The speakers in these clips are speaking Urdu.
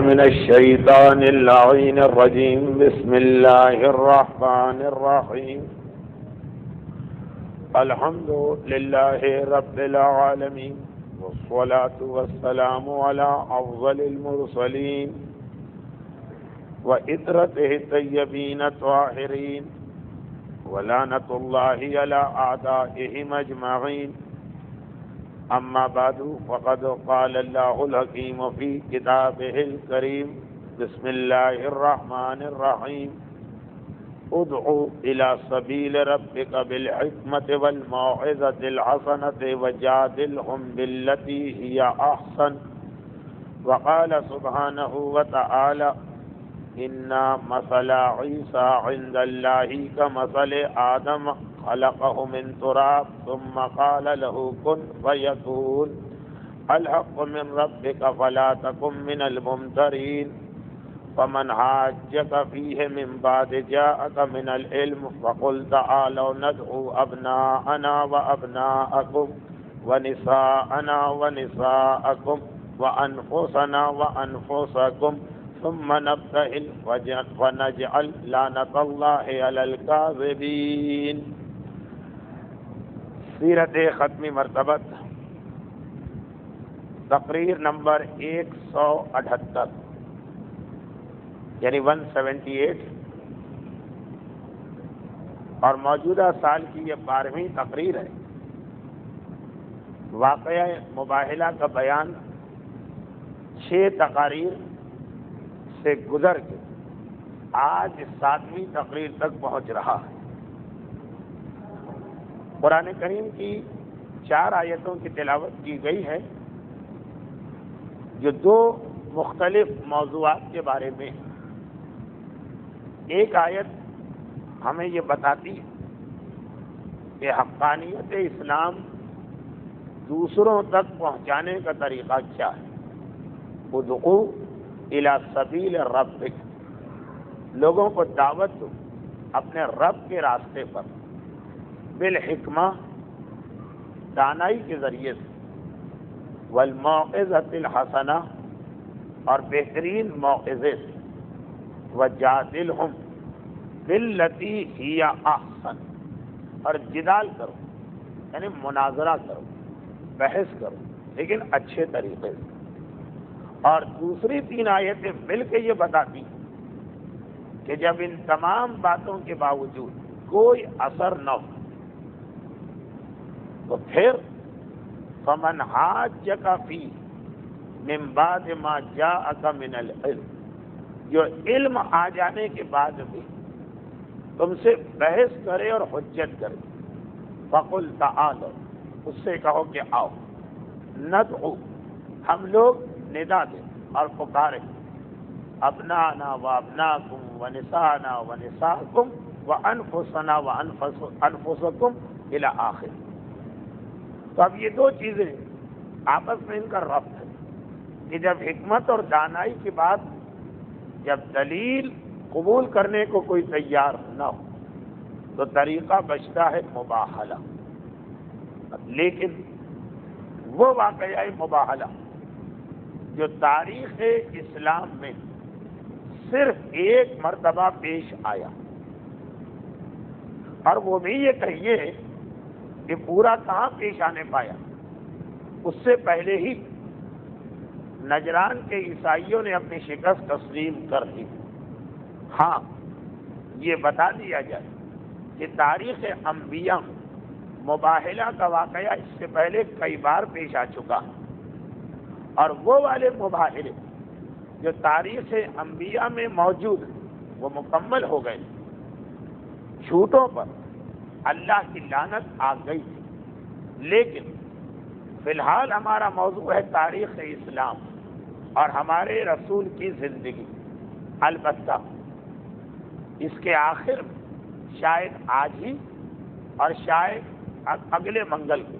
من الشيطان اللعين الرجيم. بسم الله الرحمن الرحيم. الحمد لله رب العالمين، والصلاة والسلام على أفضل المرسلين وإطرته الطيبين الطاهرين، ولعنة الله على أعدائهم أجمعين. أما بعد، فقد قال الله الحكيم في كتابه الكريم. بسم الله الرحمن الرحيم. ادع إلى سبيل ربك بالحكمة والموعظة الحسنة وجادلهم بالتي هي أحسن. وقال سبحانه وتعالى: إن مثل عيسى عند الله كمثل آدم خلقه من تراب ثم قال له كن فيكون. الحق من ربك فلا تكن من الممترين. فمن حاجك فيه من بعد جاءك من العلم فقل تعالوا ندعو أبناءنا وأبناءكم ونساءنا ونساءكم وأنفسنا وأنفسكم ثم نبتهل ونجعل لعنة الله على الكاذبين. سیرت ختمی مرتبت، تقریر نمبر 178، یعنی 178، اور موجودہ سال کی یہ 12ویں تقریر ہے. واقعہ مباہلہ کا بیان 6 تقاریر سے گزر کے آج 7ویں تقریر تک پہنچ رہا ہے. قرآن کریم کی 4 آیتوں کی تلاوت کی گئی ہے جو 2 مختلف موضوعات کے بارے میں. ایک آیت ہمیں یہ بتاتی ہے کہ حقانیت اسلام دوسروں تک پہنچانے کا طریقہ کیا ہے. ادعو الی سبیل ربک، لوگوں کو دعوت دو اپنے رب کے راستے پر، بالحکمہ، دانائی کے ذریعے سے، والموعظۃ الحسنہ، اور بہترین موعظے سے، وجادلہم باللتی ہی احسن، اور جدال کرو، یعنی مناظرہ کرو، بحث کرو، لیکن اچھے طریقے سے. اور دوسری 3 آیتیں مل کے یہ بتاتی کہ جب ان تمام باتوں کے باوجود کوئی اثر نہ ہو تو پھر فمن حاجک فیہ من بعد ما جاءک من العلم، جو علم آ جانے کے بعد بھی تم سے بحث کرے اور حجت کرے، فقل تعالوا، اس سے کہو کہ آؤ، ندعو، ہم لوگ ندا دیں اور پکاریں، ابنانا و ابناکم و نسانا و نساکم و انفسنا و انفسکم الی آخر. تو اب یہ 2 چیزیں آپس میں ان کا ربط ہے کہ جب حکمت اور دانائی کے بعد جب دلیل قبول کرنے کو کوئی تیار نہ ہو تو طریقہ بچتا ہے مباہلہ. لیکن وہ واقعہ مباہلہ جو تاریخ اسلام میں صرف 1 مرتبہ پیش آیا، اور وہ بھی یہ کہیے کہ پورا کہاں پیش آنے پایا، اس سے پہلے ہی نجران کے عیسائیوں نے اپنی شکست تسلیم کر دی. ہاں، یہ بتا دیا جائے کہ تاریخ انبیاء مباہلہ کا واقعہ اس سے پہلے کئی بار پیش آ چکا ہے، اور وہ والے مباہلے جو تاریخ انبیاء میں موجود ہیں وہ مکمل ہو گئے. جھوٹوں پر اللہ کی لعنت آ گئی تھی. لیکن فی الحال ہمارا موضوع ہے تاریخ اسلام اور ہمارے رسول کی زندگی. البتہ اس کے آخر میں شاید آج ہی اور شاید اگلے منگل کو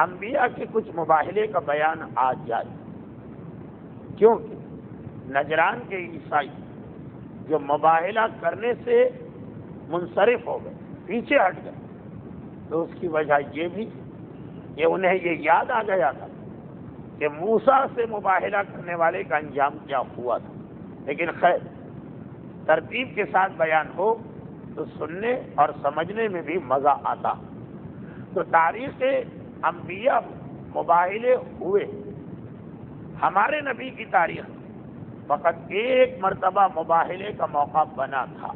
انبیاء کے کچھ مباہلے کا بیان آ جائے، کیونکہ نجران کے عیسائی جو مباہلہ کرنے سے منصرف ہو گئے، پیچھے ہٹ گئے، تو اس کی وجہ یہ بھی کہ انہیں یہ یاد آ گیا تھا کہ موسیٰ سے مباہلہ کرنے والے کا انجام کیا ہوا تھا. لیکن خیر ترتیب کے ساتھ بیان ہو تو سننے اور سمجھنے میں بھی مزہ آتا. تو تاریخ انبیاء مباہلے ہوئے. ہمارے نبی کی تاریخ فقط ایک مرتبہ مباہلے کا موقع بنا تھا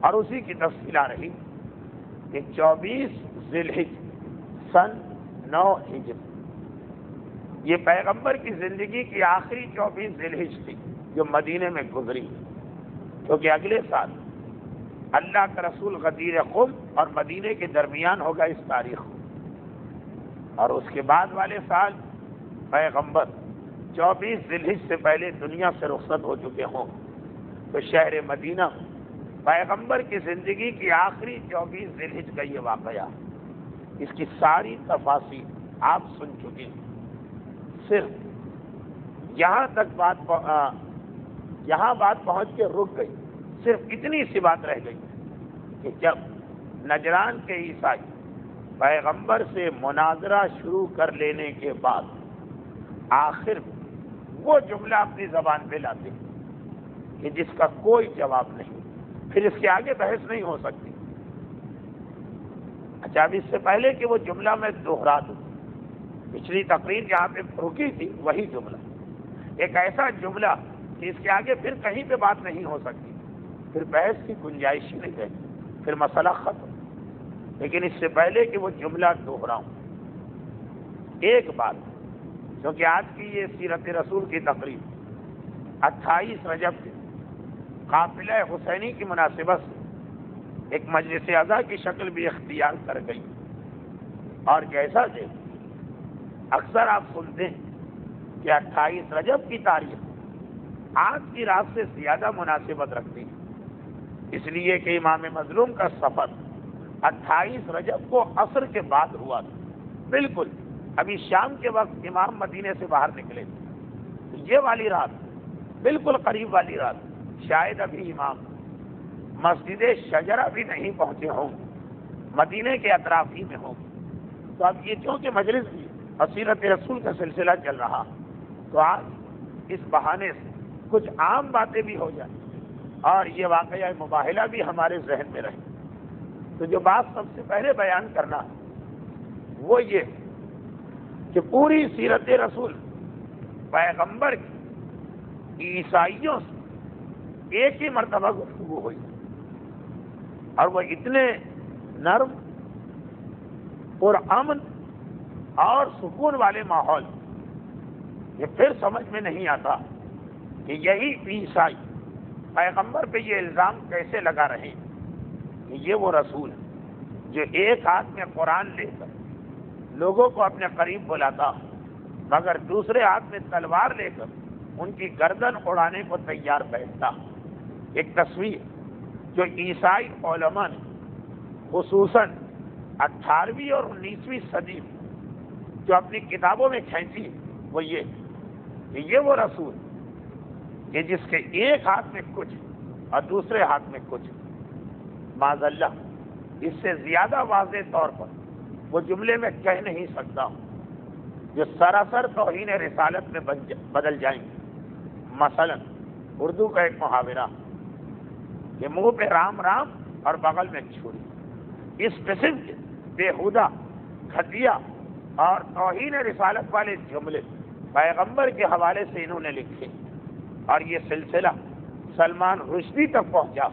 اور اسی کی تفصیل آ رہی کہ 24 ذی الحجہ سن 9 ہجری. یہ پیغمبر کی زندگی کی آخری 24 ذی الحجہ تھی جو مدینے میں گزری، کیونکہ اگلے سال اللہ کا رسول غدیر خم اور مدینے کے درمیان ہوگا اس تاریخ کو، اور اس کے بعد والے سال پیغمبر 24 ذی الحجہ سے پہلے دنیا سے رخصت ہو چکے ہوں. تو شہر مدینہ پیغمبر کی زندگی کی آخری 24 ذی الحجہ کا یہ واقعہ، اس کی ساری تفاصیل آپ سن چکے. صرف یہاں تک یہاں بات پہنچ کے رک گئی. صرف اتنی سی بات رہ گئی کہ جب نجران کے عیسائی پیغمبر سے مناظرہ شروع کر لینے کے بعد آخر وہ جملہ اپنی زبان پہ لاتے کہ جس کا کوئی جواب نہیں، پھر اس کے آگے بحث نہیں ہو سکتی. اچھا، اب اس سے پہلے کہ وہ جملہ میں دوہرا دوں، پچھلی تقریر جہاں پہ رکی تھی وہی جملہ، ایک ایسا جملہ کہ اس کے آگے پھر کہیں پہ بات نہیں ہو سکتی، پھر بحث کی گنجائش ہی نہیں رہتی، پھر مسئلہ ختم. لیکن اس سے پہلے کہ وہ جملہ دوہراؤں، ایک بات، کیونکہ آج کی یہ سیرت رسول کی تقریب 28 رجب کے قافلہ حسینی کی مناسبت سے ایک مجلس عزا کی شکل بھی اختیار کر گئی. اور جیسا کہ اکثر آپ سنتے ہیں کہ 28 رجب کی تاریخ آج کی رات سے زیادہ مناسبت رکھتی ہے، اس لیے کہ امام مظلوم کا سفر 28 رجب کو عصر کے بعد ہوا تھا. بالکل ابھی شام کے وقت امام مدینے سے باہر نکلے تھے. یہ والی رات بالکل قریب والی رات، شاید ابھی امام مسجد شجرہ بھی نہیں پہنچے ہوں، مدینے کے اطراف ہی میں ہوں. تو اب یہ چونکہ مجلس بھی اور سیرت رسول کا سلسلہ چل رہا، تو آج اس بہانے سے کچھ عام باتیں بھی ہو جائیں اور یہ واقعہ مباہلہ بھی ہمارے ذہن میں رہے. تو جو بات سب سے پہلے بیان کرنا وہ یہ کہ پوری سیرت رسول پیغمبر کی عیسائیوں سے ایک ہی مرتبہ گفتگو ہوئی، اور وہ اتنے نرم اور امن اور سکون والے ماحول، یہ پھر سمجھ میں نہیں آتا کہ یہی عیسائی پیغمبر پہ یہ الزام کیسے لگا رہے کہ یہ وہ رسول ہے جو ایک ہاتھ میں قرآن لے کر لوگوں کو اپنے قریب بلاتا مگر دوسرے ہاتھ میں تلوار لے کر ان کی گردن اڑانے کو تیار بیٹھتا. ایک تصویر جو عیسائی علماء نے خصوصاً 18ویں اور 19ویں صدی میں جو اپنی کتابوں میں کھینچی وہ یہ کہ یہ وہ رسول کہ جس کے ایک ہاتھ میں کچھ اور دوسرے ہاتھ میں کچھ. معاذ اللہ، اس سے زیادہ واضح طور پر وہ جملے میں کہہ نہیں سکتا ہوں جو سراسر توہین رسالت میں بدل جائیں گے. مثلا اردو کا ایک محاورہ کہ منہ پہ رام رام اور بغل میں چھری، اس قسم کے بےہودہ، گھٹیا اور توہین رسالت والے جملے پیغمبر کے حوالے سے انہوں نے لکھے، اور یہ سلسلہ سلمان رشدی تک پہنچا.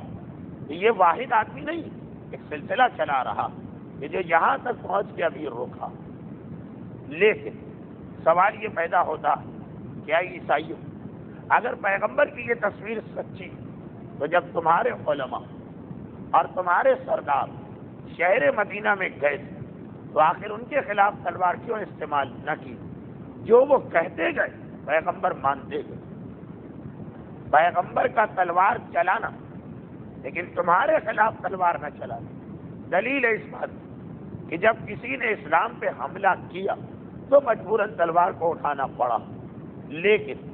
یہ واحد آدمی نہیں، ایک سلسلہ چلا رہا کہ جو یہاں تک پہنچ کے ابھی روکا. لیکن سوال یہ پیدا ہوتا کیا عیسائیوں، اگر پیغمبر کی یہ تصویر سچی تو جب تمہارے علماء اور تمہارے سردار شہر مدینہ میں گئے تھے تو آخر ان کے خلاف تلوار کیوں استعمال نہ کی؟ جو وہ کہتے گئے پیغمبر مانتے گئے. پیغمبر کا تلوار چلانا لیکن تمہارے خلاف تلوار نہ چلانا. دلیل ہے اس بات کہ جب کسی نے اسلام پہ حملہ کیا تو مجبوراً تلوار کو اٹھانا پڑا، لیکن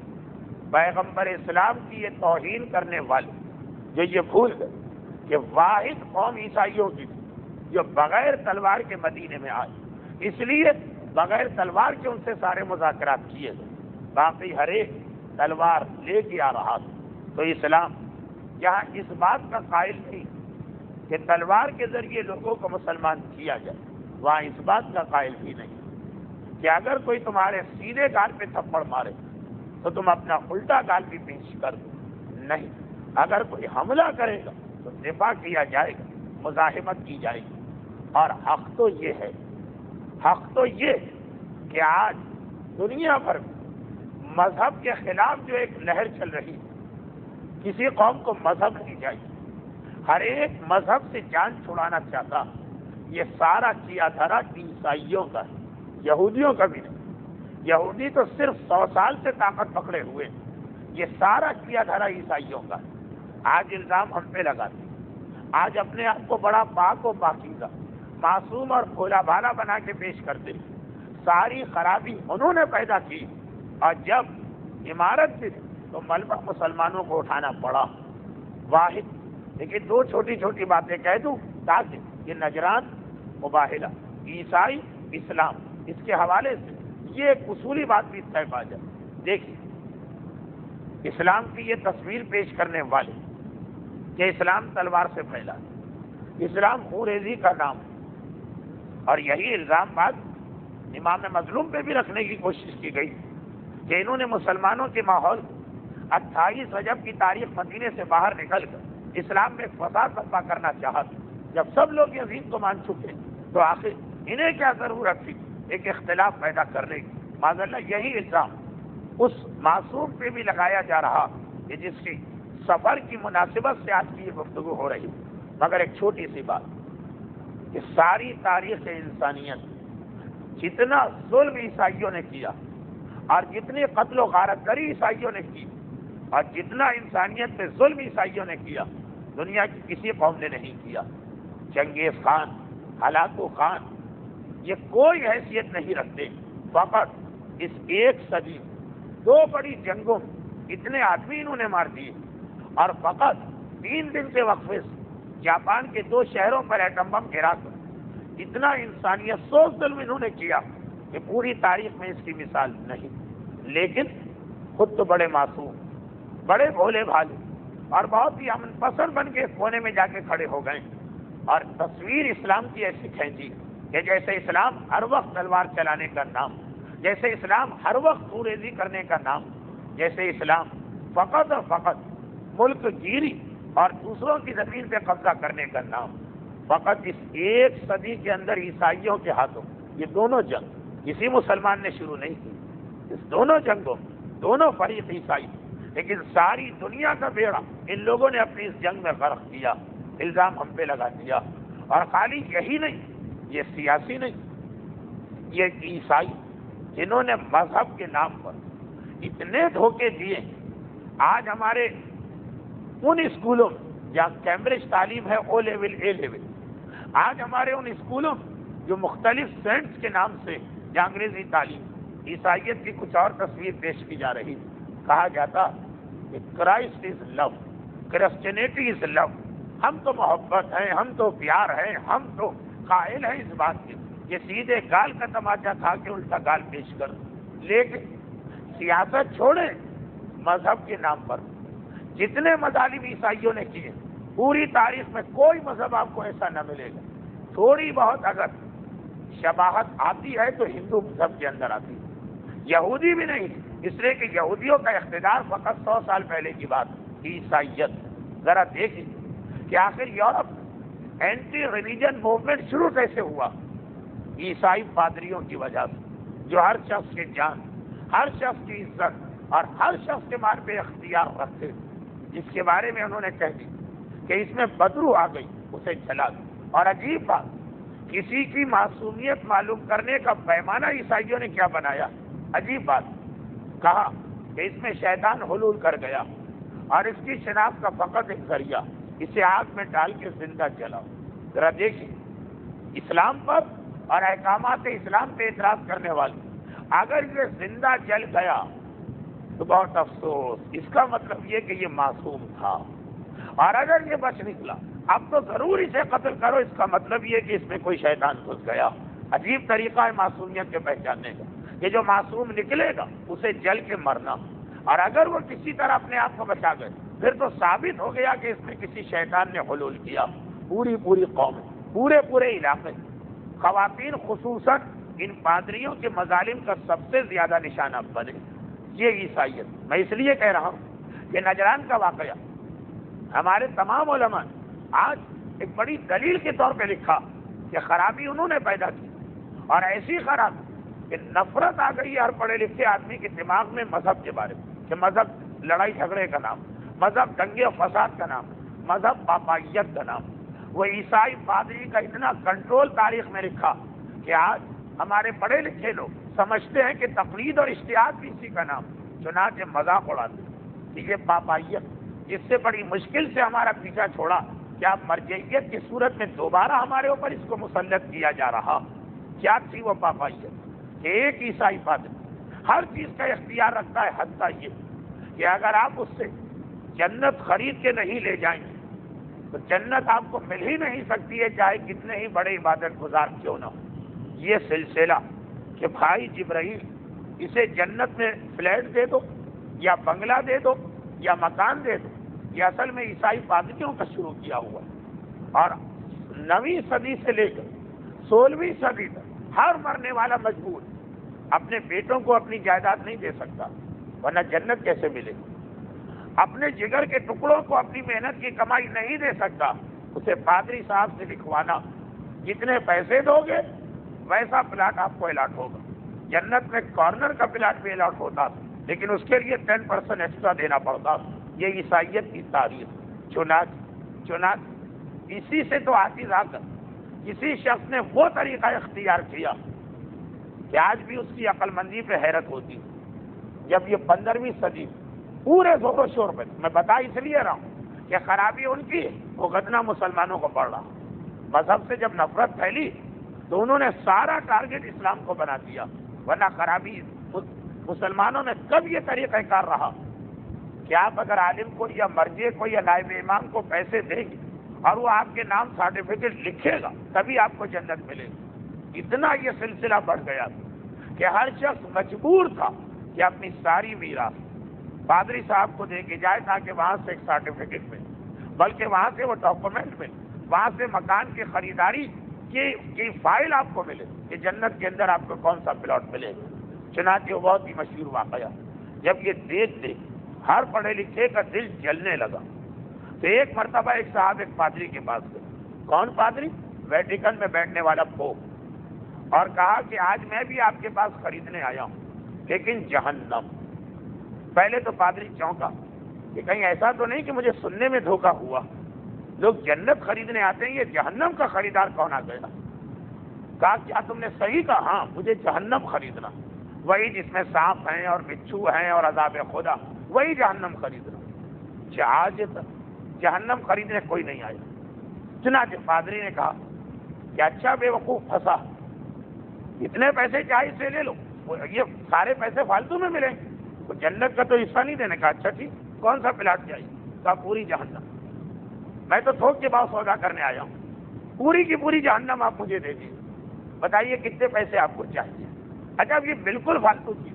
پیغمبر اسلام کی یہ توہین کرنے والے جو یہ بھول گئے کہ واحد قوم عیسائیوں کی تھی جو بغیر تلوار کے مدینے میں آئے، اس لیے بغیر تلوار کے ان سے سارے مذاکرات کیے گئے، باقی ہر ایک تلوار لے کے آ رہا تھا۔ تو اسلام یہاں اس بات کا قائل نہیں کہ تلوار کے ذریعے لوگوں کو مسلمان کیا جائے، وہاں اس بات کا قائل بھی نہیں کہ اگر کوئی تمہارے سیدھے گال پہ تھپڑ مارے تو تم اپنا الٹا گال بھی پیش کر دو، نہیں، اگر کوئی حملہ کرے گا تو دفاع کیا جائے گا، مزاحمت کی جائے گی۔ اور حق تو یہ ہے، حق تو یہ کہ آج دنیا بھر میں مذہب کے خلاف جو ایک لہر چل رہی ہے، کسی قوم کو مذہب نہیں چاہیے، ہر ایک مذہب سے جان چھڑانا چاہتا، یہ سارا کیا دھرا عیسائیوں کا ہے، یہودیوں کا بھی نہیں۔ یہودی تو صرف 100 سال سے طاقت پکڑے ہوئے، یہ سارا کیا دھرا عیسائیوں کا ہے۔ آج الزام ہم پہ لگاتے ہیں، آج اپنے آپ کو بڑا پاک و پاکیزہ، معصوم اور بھولا بھالا بنا کے پیش کرتے ہیں۔ ساری خرابی انہوں نے پیدا کی، اور جب عمارت تھی تو ملبہ مسلمانوں کو اٹھانا پڑا۔ واحد لیکن دو چھوٹی چھوٹی باتیں کہہ دوں تاکہ یہ نجران، مباہلہ، عیسائی، اسلام، اس کے حوالے سے یہ ایک اصولی بات بھی طے پا جائے۔ دیکھیے، اسلام کی یہ تصویر پیش کرنے والے کہ اسلام تلوار سے پھیلا، اسلام خونریزی کا نام ہے، اور یہی الزام بات امام مظلوم پہ بھی رکھنے کی کوشش کی گئی کہ انہوں نے مسلمانوں کے ماحول 28 رجب کی تاریخ مدینے سے باہر نکل کر اسلام میں فساد برپا کرنا چاہا تھا۔ جب سب لوگ یہ دین کو مان چکے تو آخر انہیں کیا ضرورت تھی ایک اختلاف پیدا کرنے کی؟ معذاللہ یہی الزام اس معصوم پہ بھی لگایا جا رہا کہ جس کی سفر کی مناسبت سے آج کی یہ گفتگو ہو رہی۔ مگر ایک چھوٹی سی بات کہ ساری تاریخ انسانیت جتنا ظلم عیسائیوں نے کیا اور جتنے قتل و غارت گری عیسائیوں نے کی اور جتنا انسانیت پہ ظلم عیسائیوں نے کیا، دنیا کی کسی قوم نے نہیں کیا۔ چنگیز خان، ہلاکو خان، یہ کوئی حیثیت نہیں رکھتے، فقط اس ایک صدی 2 بڑی جنگوں میں اتنے آدمی انہوں نے مار دیے، اور فقط 3 دن کے وقفے سے جاپان کے 2 شہروں پر ایٹم بم گرا کر اتنا انسانیت سوز ظلم انہوں نے کیا کہ پوری تاریخ میں اس کی مثال نہیں۔ لیکن خود تو بڑے معصوم، بڑے بھولے بھالے اور بہت ہی امن پسند بن کے کونے میں جا کے کھڑے ہو گئے، اور تصویر اسلام کی ایسی کھینچی کہ جیسے اسلام ہر وقت تلوار چلانے کا نام، جیسے اسلام ہر وقت خونریزی کرنے کا نام، جیسے اسلام فقط اور فقط ملک گیری اور دوسروں کی زمین پہ قبضہ کرنے کا نام۔ فقط اس ایک صدی کے اندر عیسائیوں کے ہاتھوں یہ دونوں جنگ کسی مسلمان نے شروع نہیں کی، اس دونوں جنگوں دونوں فریق عیسائی، لیکن ساری دنیا کا بیڑا ان لوگوں نے اپنی اس جنگ میں غرق کیا، الزام ہم پہ لگا دیا۔ اور خالی یہی نہیں، یہ سیاسی نہیں، یہ عیسائی جنہوں نے مذہب کے نام پر اتنے دھوکے دیے۔ آج ہمارے ان اسکولوں میں جہاں کیمبرج تعلیم ہے او لیول اے لیول، آج ہمارے ان اسکولوں میں جو مختلف سینٹس کے نام سے جہاں انگریزی تعلیم، عیسائیت کی کچھ اور تصویر پیش کی جا رہی، کہا جاتا کہ کرائسٹ از لو، کرسچینٹی از لو، ہم تو محبت ہیں، ہم تو پیار ہیں، ہم تو قائل ہیں اس بات کے، یہ سیدھے گال کا تماچا کھا کے الٹا گال پیش کر۔ لیکن سیاست چھوڑیں، مذہب کے نام پر جتنے مظالم عیسائیوں نے کیے، پوری تاریخ میں کوئی مذہب آپ کو ایسا نہ ملے گا۔ تھوڑی بہت اگر شباہت آتی ہے تو ہندو مذہب کے اندر آتی ہے، یہودی بھی نہیں، اس لیے کہ یہودیوں کا اقتدار فقط 100 سال پہلے کی بات، عیسائیت۔ ذرا دیکھیں کہ آخر یورپ اینٹی ریلیجن موومنٹ شروع کیسے ہوا؟ عیسائی پادریوں کی وجہ سے، جو ہر شخص کی جان، ہر شخص کی عزت اور ہر شخص کے بارے میں اختیار رکھتے، جس کے بارے میں انہوں نے کہہ دی کہ اس میں بدرو آ گئی، اسے جلا دو۔ اور عجیب بات، کسی کی معصومیت معلوم کرنے کا پیمانہ عیسائیوں نے کیا بنایا؟ عجیب بات، کہا کہ اس میں شیطان حلول کر گیا اور اس کی شناخت کا فقط ایک ذریعہ، اسے آگ میں ڈال کے زندہ جلاؤ۔ ذرا دیکھیں، اسلام پر اور احکامات اسلام پہ اعتراض کرنے والے اگر یہ زندہ جل گیا تو بہت افسوس، اس کا مطلب یہ کہ یہ معصوم تھا، اور اگر یہ بچ نکلا اب تو ضرور اسے قتل کرو، اس کا مطلب یہ کہ اس میں کوئی شیطان گھس گیا۔ عجیب طریقہ ہے معصومیت کے پہچاننے کا کہ جو معصوم نکلے گا اسے جل کے مرنا، اور اگر وہ کسی طرح اپنے آپ کو بچا گئے پھر تو ثابت ہو گیا کہ اس میں کسی شیطان نے حلول کیا۔ پوری قوم، پورے علاقے، خواتین خصوصاً ان پادریوں کے مظالم کا سب سے زیادہ نشانہ بنے یہ عیسائیت۔ میں اس لیے کہہ رہا ہوں کہ نجران کا واقعہ ہمارے تمام علماء آج ایک بڑی دلیل کے طور پہ لکھا کہ خرابی انہوں نے پیدا کی، اور ایسی خرابی کہ نفرت آ گئی ہر پڑھے لکھے آدمی کے دماغ میں مذہب کے بارے میں، کہ مذہب لڑائی جھگڑے کا نام، مذہب دنگے و فساد کا نام، مذہب پاپائیت کا نام۔ وہ عیسائی پادری کا اتنا کنٹرول تاریخ میں لکھا کہ آج ہمارے پڑھے لکھے لوگ سمجھتے ہیں کہ تقلید اور اشتہاد بھی اسی کا نام، چنانچہ مذاق اڑاتے کہ یہ پاپائیت جس سے بڑی مشکل سے ہمارا پیچھا چھوڑا، کیا مرجعیت کی صورت میں دوبارہ ہمارے اوپر اس کو مسلط کیا جا رہا؟ کیا تھی وہ پاپائیت کہ ایک عیسائی پادری ہر چیز کا اختیار رکھتا ہے، حتیٰ یہ کہ اگر آپ اس سے جنت خرید کے نہیں لے جائیں گے تو جنت آپ کو مل ہی نہیں سکتی ہے، چاہے کتنے ہی بڑے عبادت گزار کیوں نہ ہو۔ یہ سلسلہ کہ بھائی جبرائیل اسے جنت میں فلیٹ دے دو یا بنگلہ دے دو یا مکان دے دو، یہ اصل میں عیسائی پادریوں کا شروع کیا ہوا ہے، اور 9ویں صدی سے لے کر 16ویں صدی تک ہر مرنے والا مجبور اپنے بیٹوں کو اپنی جائیداد نہیں دے سکتا، ورنہ جنت کیسے ملے؟ اپنے جگر کے ٹکڑوں کو اپنی محنت کی کمائی نہیں دے سکتا، اسے پادری صاحب سے لکھوانا، جتنے پیسے دو گے ویسا پلاٹ آپ کو الاٹ ہوگا۔ جنت میں کارنر کا پلاٹ بھی الاٹ ہوتا لیکن اس کے لیے 10% ایکسٹرا دینا پڑتا۔ یہ عیسائیت کی تاریخ۔ چنانچہ اسی سے تو آخر آ کر کسی شخص نے وہ طریقہ اختیار کیا کہ آج بھی اس کی عقل مندی پہ حیرت ہوتی ہے۔ جب یہ 15ویں صدی پورے زور و شور پہ، میں بتا اس لیے رہا ہوں کہ خرابی ان کی وہ غدنا مسلمانوں کو پڑ رہا، مذہب سے جب نفرت پھیلی تو انہوں نے سارا ٹارگٹ اسلام کو بنا دیا، ورنہ خرابی مسلمانوں نے کب یہ طریقہ کار رہا کہ آپ اگر عالم کو یا مرجع کو یا نائب امام کو پیسے دیں گے اور وہ آپ کے نام سرٹیفکیٹ لکھے گا تبھی آپ کو جنت ملے گی۔ اتنا یہ سلسلہ بڑھ گیا کہ ہر شخص مجبور تھا کہ اپنی ساری میراث پادری صاحب کو دے کے جائے تاکہ وہاں سے ایک سرٹیفکیٹ ملے، بلکہ وہاں سے وہ ڈاکومنٹ ملے، وہاں سے مکان کی خریداری کی فائل آپ کو ملے کہ جنت کے اندر آپ کو کون سا پلاٹ ملے گا۔ چنانچہ وہ بہت ہی مشہور واقعہ، جب یہ دیکھ ہر پڑھے لکھے کا دل جلنے لگا تو ایک مرتبہ ایک صاحب ایک پادری کے پاس گئے۔ کون پادری؟ ویٹیکن میں بیٹھنے والا پوپ، اور کہا کہ آج میں بھی آپ کے پاس خریدنے آیا ہوں، لیکن جہنم۔ پہلے تو پادری چونکا کہ کہیں ایسا تو نہیں کہ مجھے سننے میں دھوکہ ہوا، لوگ جنت خریدنے آتے ہیں، یہ جہنم کا خریدار کون آ گیا؟ کہا کیا تم نے صحیح کہا؟ ہاں مجھے جہنم خریدنا، وہی جس میں سانپ ہیں اور بچھو ہیں اور عذاب خدا، وہی جہنم خریدنا۔ آج تک جہنم خریدنے کوئی نہیں آیا۔ چنانچہ پادری نے کہا کہ اچھا بے وقوف پھنسا، اتنے پیسے چاہیے سے لے لو، یہ سارے پیسے فالتو میں ملیں گے، تو جنت کا تو حصہ نہیں دینے کا۔ اچھا ٹھیک، کون سا پلاٹ چاہیے؟ کہا پوری جہنم۔ میں تو تھوک کے باؤ سودا کرنے آیا ہوں، پوری کی پوری جہنم آپ مجھے دے دیجیے، بتائیے کتنے پیسے آپ کو چاہیے؟ اچھا یہ بالکل فالتو چیز،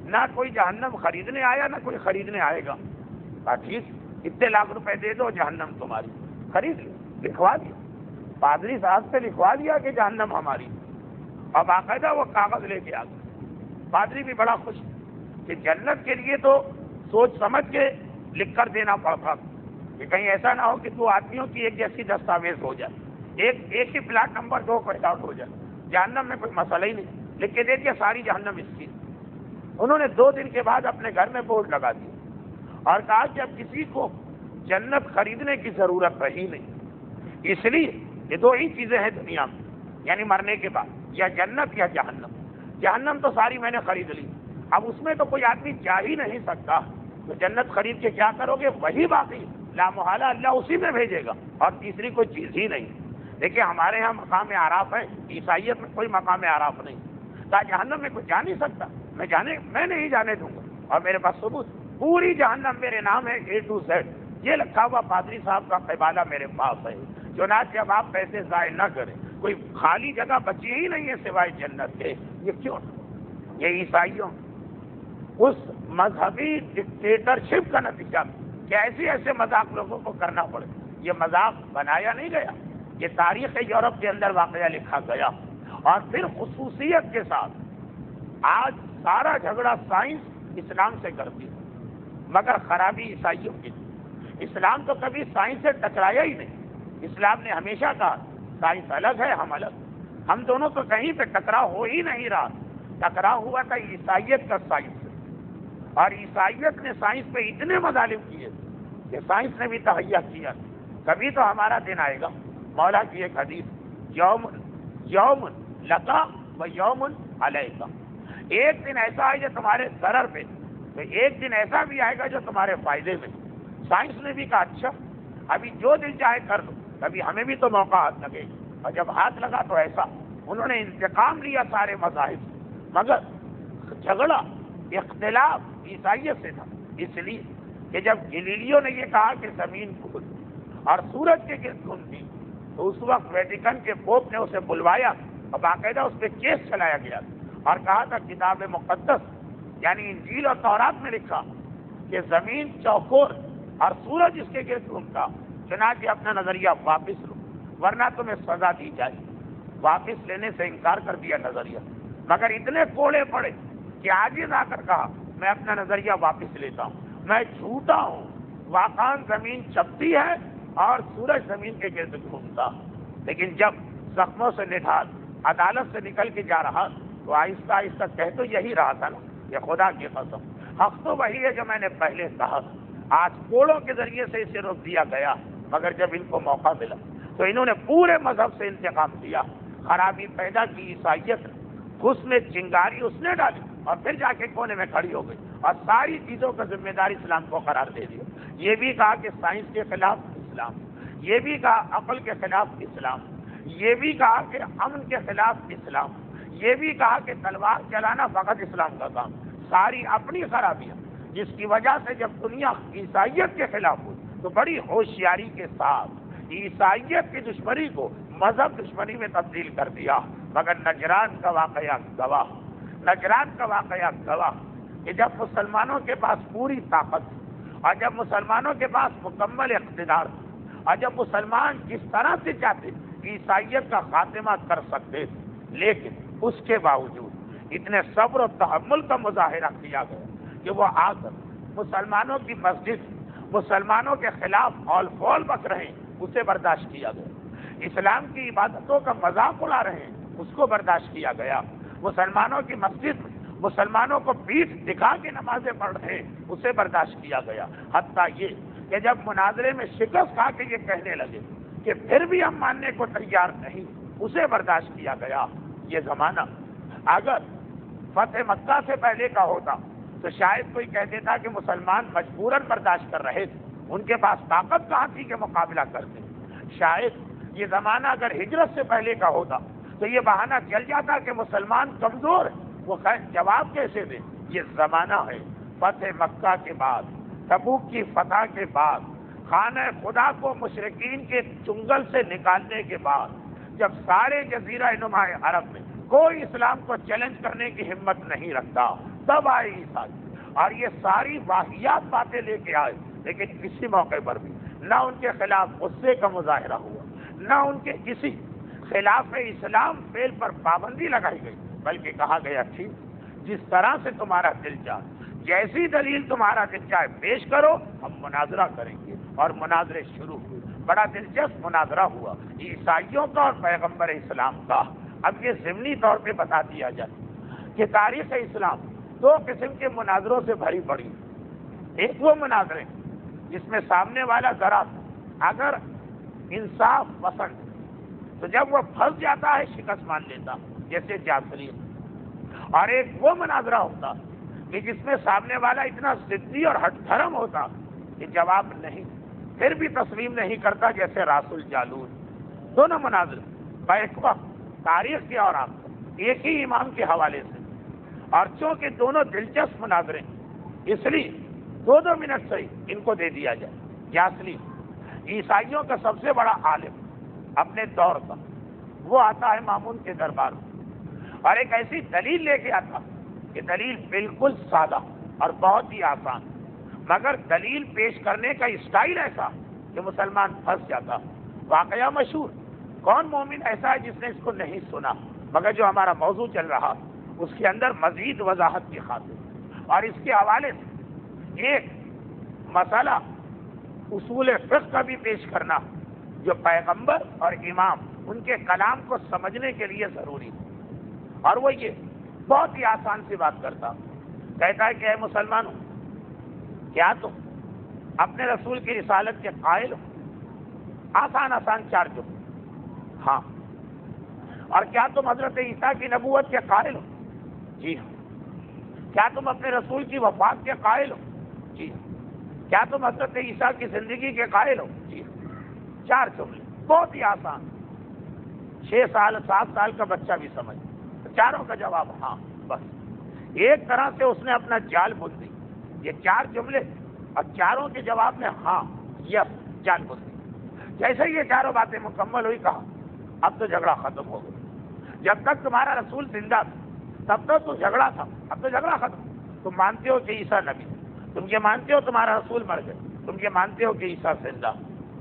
نہ کوئی جہنم خریدنے آیا نہ کوئی خریدنے آئے گا۔ کہا ٹھیک، اتنے لاکھ روپے دے دو، جہنم تمہاری، خرید لو۔ لکھوا دیا، پادری صاحب سے لکھوا دیا کہ جہنم ہماری، اور باقاعدہ وہ کاغذ لے کے آ گئے۔ پادری بھی بڑا خوش کہ جنت کے لیے تو سوچ سمجھ کے لکھ کر دینا پڑتا کہ کہیں ایسا نہ ہو کہ دو آدمیوں کی ایک جیسی دستاویز ہو جائے، ایک ہی پلاٹ نمبر 2 کو آؤٹ ہو جائے۔ جہنم میں کوئی مسئلہ ہی نہیں، لکھ کے دے دیا ساری جہنم اس کی۔ انہوں نے 2 دن کے بعد اپنے گھر میں بورڈ لگا دیا اور کہا کہ اب کسی کو جنت خریدنے کی ضرورت رہی نہیں، اس لیے یہ 2 ہی چیزیں ہیں دنیا میں، یعنی مرنے کے بعد، یا جنت یا جہنم۔ جہنم تو ساری میں نے خرید لی، اب اس میں تو کوئی آدمی جا ہی نہیں سکتا، تو جنت خرید کے کیا کرو گے؟ وہی باقی لا محالہ اللہ اسی میں بھیجے گا، اور تیسری کوئی چیز ہی نہیں۔ دیکھیں ہمارے ہاں مقام اعراف ہے، عیسائیت میں کوئی مقام اعراف نہیں۔ کہا جہنم میں کوئی جا نہیں سکتا، میں نہیں جانے دوں گا، اور میرے پاس ثبوت، پوری جہنم میرے نام ہے A to Z، یہ لکھا ہوا پادری صاحب کا قبالہ میرے پاس ہے، چنانچہ اب آپ پیسے ضائع نہ کریں، کوئی خالی جگہ بچی ہی نہیں ہے سوائے جنت کے۔ یہ کیوں؟ یہ عیسائیوں اس مذہبی ڈکٹیٹرشپ کا نتیجہ کہ ایسے ایسے مذاق لوگوں کو کرنا پڑے۔ یہ مذاق بنایا نہیں گیا، یہ تاریخ یورپ کے اندر واقعہ لکھا گیا، اور پھر خصوصیت کے ساتھ آج سارا جھگڑا سائنس اسلام سے کرتی ہے، مگر خرابی عیسائیوں کی۔ اسلام تو کبھی سائنس سے ٹکرایا ہی نہیں، اسلام نے ہمیشہ کہا سائنس الگ ہے، ہم الگ، ہم دونوں تو کہیں پہ ٹکراؤ ہو ہی نہیں رہا۔ ٹکراؤ ہوا تھا عیسائیت کا سائنس سے، اور عیسائیت نے سائنس پہ اتنے مظالم کیے کہ سائنس نے بھی تہیا کیا کبھی تو ہمارا دن آئے گا۔ مولا کی ایک حدیث، یوم لکا و یوم علیکا، ایک دن ایسا ہے جو تمہارے ضرر پہ، تو ایک دن ایسا بھی آئے گا جو تمہارے فائدے میں۔ سائنس نے بھی کہا اچھا ابھی جو دل چاہے کر دو، کبھی ہمیں بھی تو موقع ہاتھ لگے، اور جب ہاتھ لگا تو ایسا انہوں نے انتقام لیا سارے مذاہب سے۔ مگر جھگڑا اختلاف عیسائیت سے تھا، اس لیے کہ جب گلیلیو نے یہ کہا کہ زمین گول اور سورج کے گرد گھومتی، تو اس وقت ویٹیکن کے پوپ نے اسے بلوایا اور باقاعدہ اس پہ کیس چلایا گیا اور کہا تھا کتاب مقدس یعنی انجیل اور تورات میں لکھا کہ زمین چوکور اور سورج اس کے گرد گھومتا، چنانچہ اپنا نظریہ واپس لو ورنہ تمہیں سزا دی جائے۔ واپس لینے سے انکار کر دیا نظریہ، مگر اتنے کوڑے پڑے کہ عاجز آ کر کہا میں اپنا نظریہ واپس لیتا ہوں، میں جھوٹا ہوں، واقعاً زمین چپتی ہے اور سورج زمین کے گرد گھومتا۔ لیکن جب زخموں سے نڈھال عدالت سے نکل کے جا رہا تو آہستہ آہستہ کہہ تو یہی رہا تھا نا، یہ خدا کی قسم حق تو وہی ہے جو میں نے پہلے کہا۔ آج کوڑوں کے ذریعے سے اسے روک دیا گیا، مگر جب ان کو موقع ملا تو انہوں نے پورے مذہب سے انتقام دیا، خرابی پیدا کی عیسائیت، اس میں چنگاری اس نے ڈالی اور پھر جا کے کونے میں کھڑی ہو گئی اور ساری چیزوں کا ذمہ دار اسلام کو قرار دے دیا۔ یہ بھی کہا کہ سائنس کے خلاف اسلام، یہ بھی کہا عقل کے خلاف اسلام، یہ بھی کہا کہ امن کے خلاف اسلام، یہ بھی کہا کہ تلوار چلانا فقط اسلام کا کام، ساری اپنی خرابیاں، جس کی وجہ سے جب دنیا عیسائیت کے خلاف ہوئی تو بڑی ہوشیاری کے ساتھ عیسائیت کی دشمنی کو مذہب دشمنی میں تبدیل کر دیا۔ مگر نجران کا واقعہ گواہ، نجران کا واقعہ گواہ کہ جب مسلمانوں کے پاس پوری طاقت اور جب مسلمانوں کے پاس مکمل اقتدار اور جب مسلمان جس طرح سے چاہتے عیسائیت کا خاتمہ کر سکتے تھے، لیکن اس کے باوجود اتنے صبر و تحمل کا مظاہرہ کیا گیا کہ وہ آ کر مسلمانوں کی مسجد مسلمانوں کے خلاف ہال فول بک رہے ہیں، اسے برداشت کیا گیا۔ اسلام کی عبادتوں کا مذاق اڑا رہے ہیں، اس کو برداشت کیا گیا۔ مسلمانوں کی مسجد میں مسلمانوں کو پیٹھ دکھا کے نمازیں پڑھ رہے ہیں، اسے برداشت کیا گیا۔ حتیٰ یہ کہ جب مناظرے میں شکست کھا کے یہ کہنے لگے کہ پھر بھی ہم ماننے کو تیار نہیں، اسے برداشت کیا گیا۔ یہ زمانہ اگر فتح مکہ سے پہلے کا ہوتا تو شاید کوئی کہہ دیتا کہ مسلمان مجبوراً برداشت کر رہے تھے، ان کے پاس طاقت کہاں تھی کہ مقابلہ کرتے۔ شاید یہ زمانہ اگر ہجرت سے پہلے کا ہوتا تو یہ بہانہ چل جاتا کہ مسلمان کمزور ہے، وہ جواب کیسے دے۔ یہ زمانہ ہے فتح مکہ کے بعد، تبوک کی فتح کے بعد، خانہ خدا کو مشرکین کے چنگل سے نکالنے کے بعد، جب سارے جزیرہ نما عرب میں کوئی اسلام کو چیلنج کرنے کی ہمت نہیں رکھتا، تب آئے عیسائی اور یہ ساری واہیات باتیں لے کے آئے۔ لیکن کسی موقع پر بھی نہ ان کے خلاف غصے کا مظاہرہ ہوا، نہ ان کے کسی خلاف اسلام فعل پر پابندی لگائی گئی، بلکہ کہا گیا ٹھیک جس طرح سے تمہارا دل چاہے، جیسی دلیل تمہارا دل چاہے پیش کرو، ہم مناظرہ کریں گے۔ اور مناظرے شروع ہوئے، بڑا دلچسپ مناظرہ ہوا عیسائیوں کا اور پیغمبر اسلام کا۔ اب یہ ضمنی طور پہ بتا دیا جائے کہ تاریخ اسلام دو قسم کے مناظروں سے بھری پڑی۔ ایک وہ مناظرے جس میں سامنے والا ذرا اگر انصاف پسند تو جب وہ پھنس جاتا ہے شکست مان لیتا، جیسے جعفری، اور ایک وہ مناظرہ ہوتا کہ جس میں سامنے والا اتنا ضدی اور ہٹ دھرم ہوتا کہ جواب نہیں، پھر بھی تسلیم نہیں کرتا، جیسے راس الجالوت۔ دونوں مناظر بیک وقت تاریخ کے اور آپ ایک ہی امام کے حوالے سے، اور چونکہ دونوں دلچسپ مناظرے اس لیے 2 منٹ سے ان کو دے دیا جائے۔ یاسلی عیسائیوں کا سب سے بڑا عالم اپنے دور کا، وہ آتا ہے مامون کے دربار میں اور ایک ایسی دلیل لے کے آتا کہ دلیل بالکل سادہ اور بہت ہی آسان، مگر دلیل پیش کرنے کا اسٹائل ایسا کہ مسلمان پھنس جاتا۔ واقعہ مشہور، کون مومن ایسا ہے جس نے اس کو نہیں سنا، مگر جو ہمارا موضوع چل رہا اس کے اندر مزید وضاحت کی خاطر اور اس کے حوالے سے ایک مسئلہ اصول فقہ کا بھی پیش کرنا جو پیغمبر اور امام ان کے کلام کو سمجھنے کے لیے ضروری ہے، اور وہ یہ بہت ہی آسان سی بات کرتا، کہتا ہے کہ اے مسلمانوں، کیا تم اپنے رسول کی رسالت کے قائل ہو؟ آسان آسان چار جملے۔ ہاں۔ اور کیا تم حضرت عیسیٰ کی نبوت کے قائل ہو؟ جی ہاں۔ کیا تم اپنے رسول کی وفات کے قائل ہو؟ جی ہاں۔ کیا تم حضرت عیسیٰ کی زندگی کے قائل ہو؟ جی ہاں۔ چار جملے، بہت ہی آسان، 6 سال 7 سال کا بچہ بھی سمجھ، چاروں کا جواب ہاں، بس ایک طرح سے اس نے اپنا جال بن دی۔ یہ 4 جملے اور چاروں کے جواب میں ہاں، یس، جال بن دی۔ جیسے یہ چاروں باتیں مکمل ہوئی، کہا اب تو جھگڑا ختم ہو گیا، جب تک تمہارا رسول زندہ تھا تب تو جھگڑا تھا، اب تو جھگڑا ختم۔ تم مانتے ہو کہ عیسیٰ نبی، تم یہ مانتے ہو تمہارا رسول مر گئے، تم یہ مانتے ہو کہ عیسیٰ زندہ،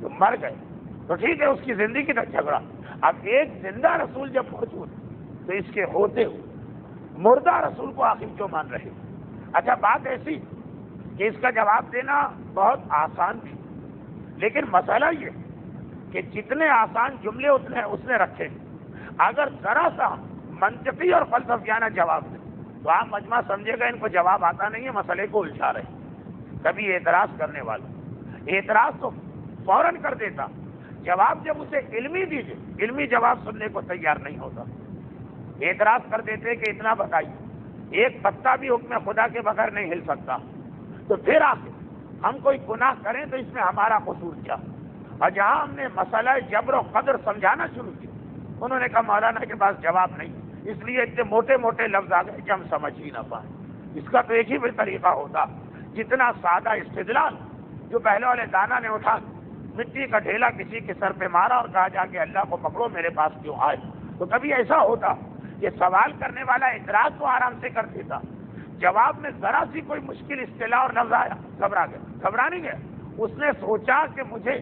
تم مر گئے تو ٹھیک ہے، اس کی زندگی تک جھگڑا۔ اب ایک زندہ رسول جب موجود تو اس کے ہوتے ہوئے مردہ رسول کو آخر کیوں مان رہے؟ اچھا، بات ایسی کہ اس کا جواب دینا بہت آسان بھی، لیکن مسئلہ یہ کہ جتنے آسان جملے اتنے اس نے رکھے، اگر ذرا سا منطقی اور فلسفیانہ جواب دے تو آپ مجمع سمجھے گا ان کو جواب آتا نہیں ہے، مسئلے کو الجھا رہے۔ کبھی اعتراض کرنے والا اعتراض تو فوراً کر دیتا، جواب جب اسے علمی دیجیے، علمی جواب سننے کو تیار نہیں ہوتا، اعتراض کر دیتے کہ اتنا بتائیے، ایک پتا بھی حکم خدا کے بغیر نہیں ہل سکتا، تو پھر آخر ہم کوئی گناہ کریں تو اس میں ہمارا قصور کیا؟ اور جہاں ہم نے مسئلہ جبر و قدر سمجھانا شروع کیا، انہوں نے کہا مولانا کے پاس جواب نہیں، اس لیے اتنے موٹے موٹے لفظ آ گئے کہ ہم سمجھ ہی نہ پائیں۔ اس کا تو ایک ہی بھی طریقہ ہوتا، جتنا سادہ استدلال جو پہلے والے دانا نے اٹھا مٹی کا ڈھیلا کسی کے سر پہ مارا اور کہا جا کے اللہ کو پکڑو میرے پاس کیوں آئے، تو کبھی ایسا ہوتا کہ سوال کرنے والا اعتراض تو آرام سے کر دیتا، جواب میں ذرا سی کوئی مشکل اصطلاح اور لفظ آیا، گھبرا گیا، گھبرا نہیں گیا، اس نے سوچا کہ مجھے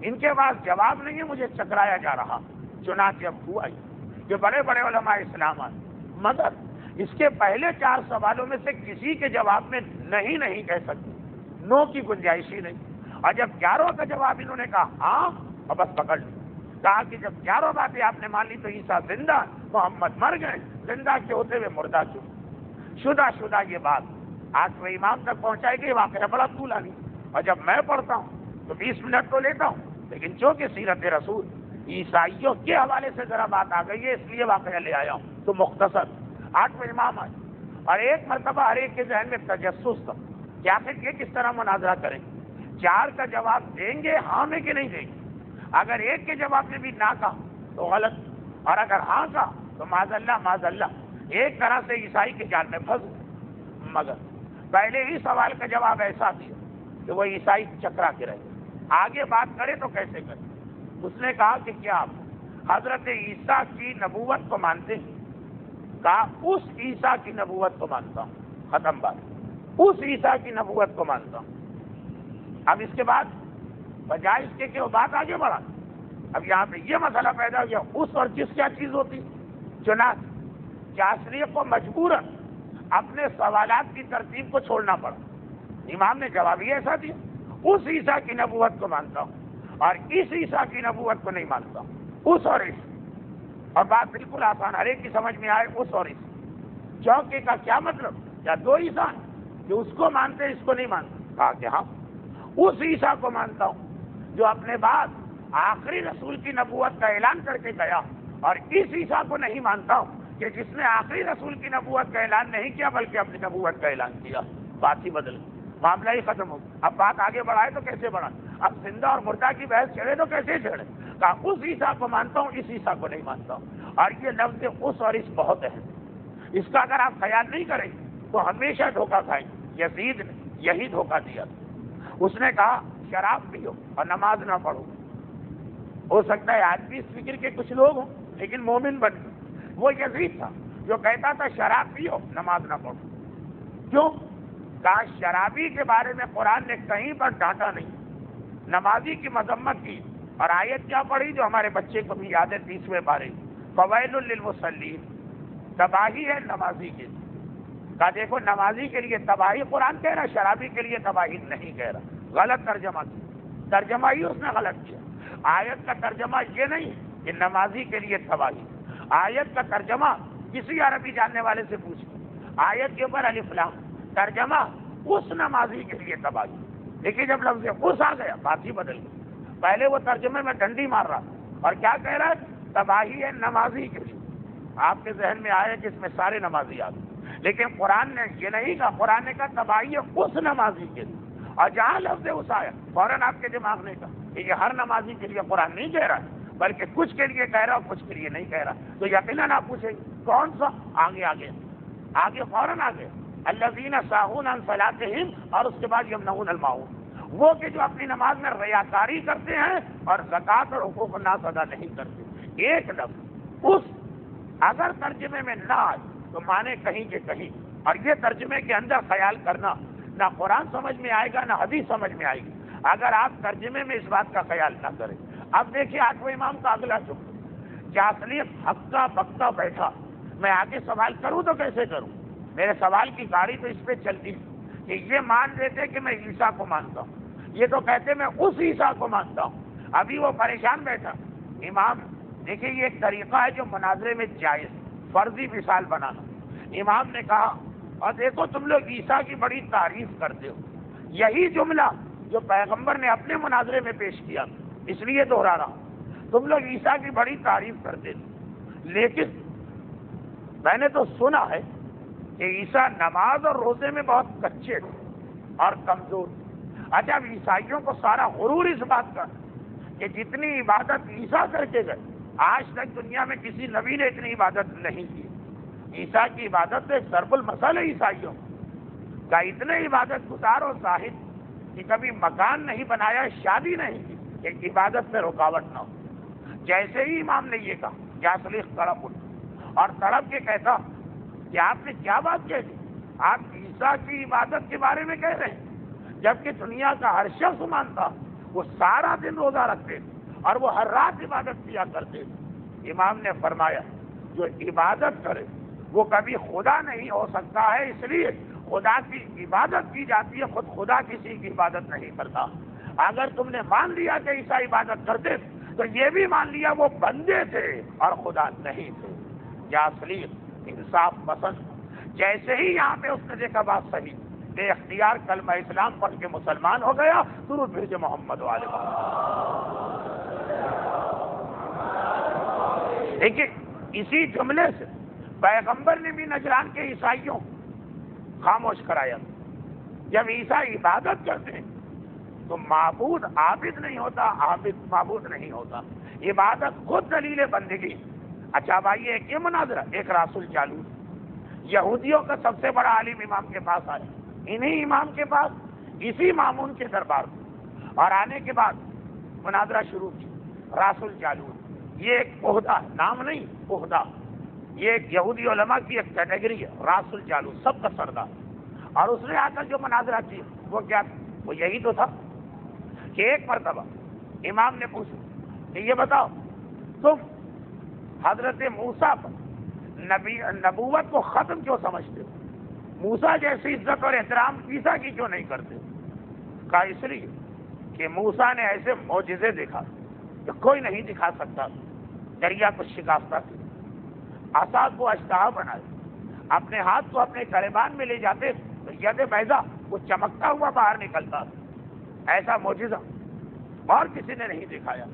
ان کے پاس جواب نہیں ہے، مجھے چکرایا جا رہا، چنانچہ اب ہوا کہ بڑے بڑے علماء اسلام آئے، مگر اس کے پہلے 4 سوالوں میں سے کسی کے جواب میں نہیں کہہ سکتے، نو کی گنجائش ہی نہیں، اور جب 4 کا جواب انہوں نے کہا ہاں، اور بس پکڑ لی، کہا کہ جب 4 باتیں آپ نے مان لی تو عیسیٰ زندہ، محمد مر گئے، زندہ کے ہوتے ہوئے مردہ کیوں؟ شدہ یہ بات آج وہ امام تک پہنچائے گی، واقعہ بڑا طولانی، اور جب میں پڑھتا ہوں تو 20 منٹ تو لیتا ہوں، لیکن چونکہ سیرت رسول عیسائیوں کے حوالے سے ذرا بات آ گئی ہے اس لیے واقعہ لے آیا ہوں، تو مختصر 8 امام آئے، اور ایک مرتبہ ہر ایک کے ذہن میں تجسس تھا کہ آخر یہ کس طرح مناظرہ کریں، 4 کا جواب دیں گے ہاں میں کہ نہیں دیں گے، اگر ایک کے جواب میں بھی نہ کہا تو غلط، اور اگر ہاں کہا تو معاذ اللہ ایک طرح سے عیسائی کے جال میں پھنس گئے، مگر پہلے ہی سوال کا جواب ایسا دیا کہ وہ عیسائی چکرا کے رہے، آگے بات کرے تو کیسے کرے؟ اس نے کہا کہ کیا آپ حضرت عیسیٰ کی نبوت کو مانتے ہیں؟ کہا اس عیسیٰ کی نبوت کو مانتا ہوں، ختم بات، اس عیسیٰ کی نبوت کو مانتا ہوں۔ اب اس کے بعد بجائے اس کے کہ وہ بات آگے بڑھا، اب یہاں پہ یہ مسئلہ پیدا ہو گیا، اس اور جس کیا چیز ہوتی، چنانچہ جاسری کو مجبوراً اپنے سوالات کی ترتیب کو چھوڑنا پڑا، امام نے جواب ہی ایسا دیا، اس عیسیٰ کی نبوت کو مانتا ہوں اور اس عیسیٰ کی نبوت کو نہیں مانتا ہوں، اس اور اس، اور بات بالکل آسان، ہر ایک کی سمجھ میں آئے، اس اور اس، چوکے کا کیا مطلب، کیا 2 عیسیٰ جو اس کو مانتے اس کو نہیں مانتے؟ کہا کہ ہاں، اس عیسیٰ کو مانتا ہوں جو اپنے بعد آخری رسول کی نبوت کا اعلان کر کے گیا، اور اس عیسیٰ کو نہیں مانتا ہوں کہ جس نے آخری رسول کی نبوت کا اعلان نہیں کیا بلکہ اپنی نبوت کا اعلان کیا۔ بات ہی بدل گئی، معاملہ ہی ختم ہو گیا۔ اب بات آگے بڑھائے تو کیسے بڑھائے، اب زندہ اور مردہ کی بحث چھڑے تو کیسے چھڑے؟ کہا اس عیسیٰ کو مانتا ہوں، اس عیسیٰ کو نہیں مانتا ہوں، اور یہ لفظ اس اور اس بہت اہم ہے، اس کا اگر آپ خیال نہیں کریں تو ہمیشہ دھوکہ کھائیں۔ یزید نے یہی دھوکہ دیا، اس نے کہا شراب پیو اور نماز نہ پڑھو. ہو سکتا ہے آج بھی اس فکر کے کچھ لوگ ہوں لیکن مومن بن گئے. وہ یزید تھا جو کہتا تھا شراب پیو نماز نہ پڑھو. کیوں؟ کہا شرابی کے بارے میں قرآن نے کہیں پر ڈانٹا نہیں, نمازی کی مذمت کی. اور آیت کیا پڑھی جو ہمارے بچے کو بھی یاد ہے 30ویں پارے, فویل للمصلین, تباہی ہے نمازی کے لیے. کہا دیکھو نمازی کے لیے تباہی قرآن کہہ رہا, شرابی کے لیے تباہی نہیں کہہ رہا. غلط ترجمہ کیا, ترجمہ ہی اس نے غلط کیا. آیت کا ترجمہ یہ نہیں کہ نمازی کے لیے تباہی. آیت کا ترجمہ کسی عربی جاننے والے سے پوچھو. آیت کے اوپر الف لام, ترجمہ اس نمازی کے لیے تباہی. دیکھیے جب لفظ اس آ گیا بات ہی بدل گئی. پہلے وہ ترجمے میں ڈنڈی مار رہا اور کیا کہہ رہا ہے, تباہی ہے نمازی کے لیے. آپ کے ذہن میں آیا کہ اس میں سارے نمازی آ گئے, لیکن قرآن نے یہ نہیں کہا. قرآن نے کہا تباہی ہے اس نمازی کے لیے. اور جہاں لفظ اس آیا فوراً آپ کے دماغ نے کہا کہ یہ ہر نمازی کے لیے قرآن نہیں کہہ رہا ہے بلکہ کچھ کے لیے کہہ رہا اور کچھ کے لیے نہیں کہہ رہا. تو یقیناً آپ پوچھیں کون سا, آگے فوراً آگے الذین ساہون عن صلاتہم, اور اس کے بعد یمنعون الماعون, وہ کہ جو اپنی نماز میں ریاکاری کرتے ہیں اور زکوٰۃ اور حقوق الناس ادا نہیں کرتے. ایک لفظ اس اگر ترجمے میں نہ آئے تو مانے کہیں کہ کہیں. اور یہ ترجمے کے اندر خیال کرنا, نہ قرآن سمجھ میں آئے گا نہ حدیث سمجھ میں آئے گی اگر آپ ترجمے میں اس بات کا خیال نہ کریں. اب دیکھیے 8ویں امام کا اگلا جملہ, جعفری ہکا بکا بیٹھا, میں آگے سوال کروں تو کیسے کروں؟ میرے سوال کی گاڑی تو اس پہ چلتی کہ یہ مان لیتے کہ میں عیسیٰ کو مانتا ہوں, یہ تو کہتے میں اس عیسیٰ کو مانتا ہوں. ابھی وہ پریشان بیٹھا. امام دیکھیے یہ ایک طریقہ ہے جو مناظرے میں جائز, فرضی مثال بنانا. امام نے کہا اور دیکھو تم لوگ عیسیٰ کی بڑی تعریف کرتے ہو, یہی جملہ جو پیغمبر نے اپنے مناظرے میں پیش کیا, اس لیے دوہرا رہا ہوں. تم لوگ عیسیٰ کی بڑی تعریف کرتے تھے, لیکن میں نے تو سنا ہے کہ عیسیٰ نماز اور روزے میں بہت کچے تھے اور کمزور. اچھا اب عیسائیوں کو سارا غرور اس بات کا کہ جتنی عبادت عیسیٰ کر کے گئے آج تک دنیا میں کسی نبی نے اتنی عبادت نہیں کی. عیسیٰ کی عبادت تو ایک ضرب المثل ہے عیسائیوں کا. اتنے عبادت گزار اور زاہد کہ کبھی مکان نہیں بنایا, شادی نہیں کی, ایک عبادت میں رکاوٹ نہ ہو. جیسے ہی امام نے یہ کہا جعفری تڑپ اٹھا اور تڑپ کے کہتا کہ آپ نے کیا بات کہہ دی, آپ عیسیٰ کی عبادت کے بارے میں کہہ رہے ہیں جبکہ دنیا کا ہر شخص مانتا وہ سارا دن روزہ رکھتے اور وہ ہر رات عبادت کیا کرتے. امام نے فرمایا جو عبادت کرے وہ کبھی خدا نہیں ہو سکتا ہے, اس لیے خدا کی عبادت کی جاتی ہے, خود خدا کسی کی عبادت نہیں کرتا. اگر تم نے مان لیا کہ عیسیٰ عبادت کرتے تو یہ بھی مان لیا وہ بندے تھے اور خدا نہیں تھے. جعفری انصاف پسند. جیسے ہی یہاں پہ اس نے دیکھا بات صحیح, بے اختیار کلمہ اسلام پڑھ کے مسلمان ہو گیا. درود بھیجے محمد والے. دیکھیے اسی جملے سے پیغمبر نے بھی نجران کے عیسائیوں خاموش کرایا. جب عیسیٰ عبادت کرتے ہیں تو معبود عابد نہیں ہوتا, عابد معبود نہیں ہوتا. عبادت خود دلیل بندگی. اچھا بھائی ایک یہ مناظرہ, ایک رسول جالوس یہودیوں کا سب سے بڑا عالم امام کے پاس آیا, انہی امام کے پاس, اسی مامون کے دربار میں, اور آنے کے بعد مناظرہ شروع کی. رسول جالوس یہ ایک عہدہ, نام نہیں عہدہ, یہ ایک یہودی علماء کی ایک کیٹیگری ہے. رسول جالوس سب کا سردار. اور اس نے آ کر جو مناظرہ کی وہ کیا, وہ یہی تو تھا کہ ایک مرتبہ امام نے پوچھا کہ یہ بتاؤ تم حضرت موسیٰ پر نبوت کو ختم کیوں سمجھتے ہو, موسیٰ جیسی عزت اور احترام عیسیٰ کی کیوں نہیں کرتے؟ کہا اس لیے کہ موسیٰ نے ایسے معجزے دیکھا کہ کوئی نہیں دکھا سکتا. دریا کو شکافتہ کیا, عصا کو اشتہا بنائے, اپنے ہاتھ کو اپنے گریبان میں لے جاتے تو ید بیضا وہ چمکتا ہوا باہر نکلتا. ایسا معجزہ اور کسی نے نہیں دکھایا.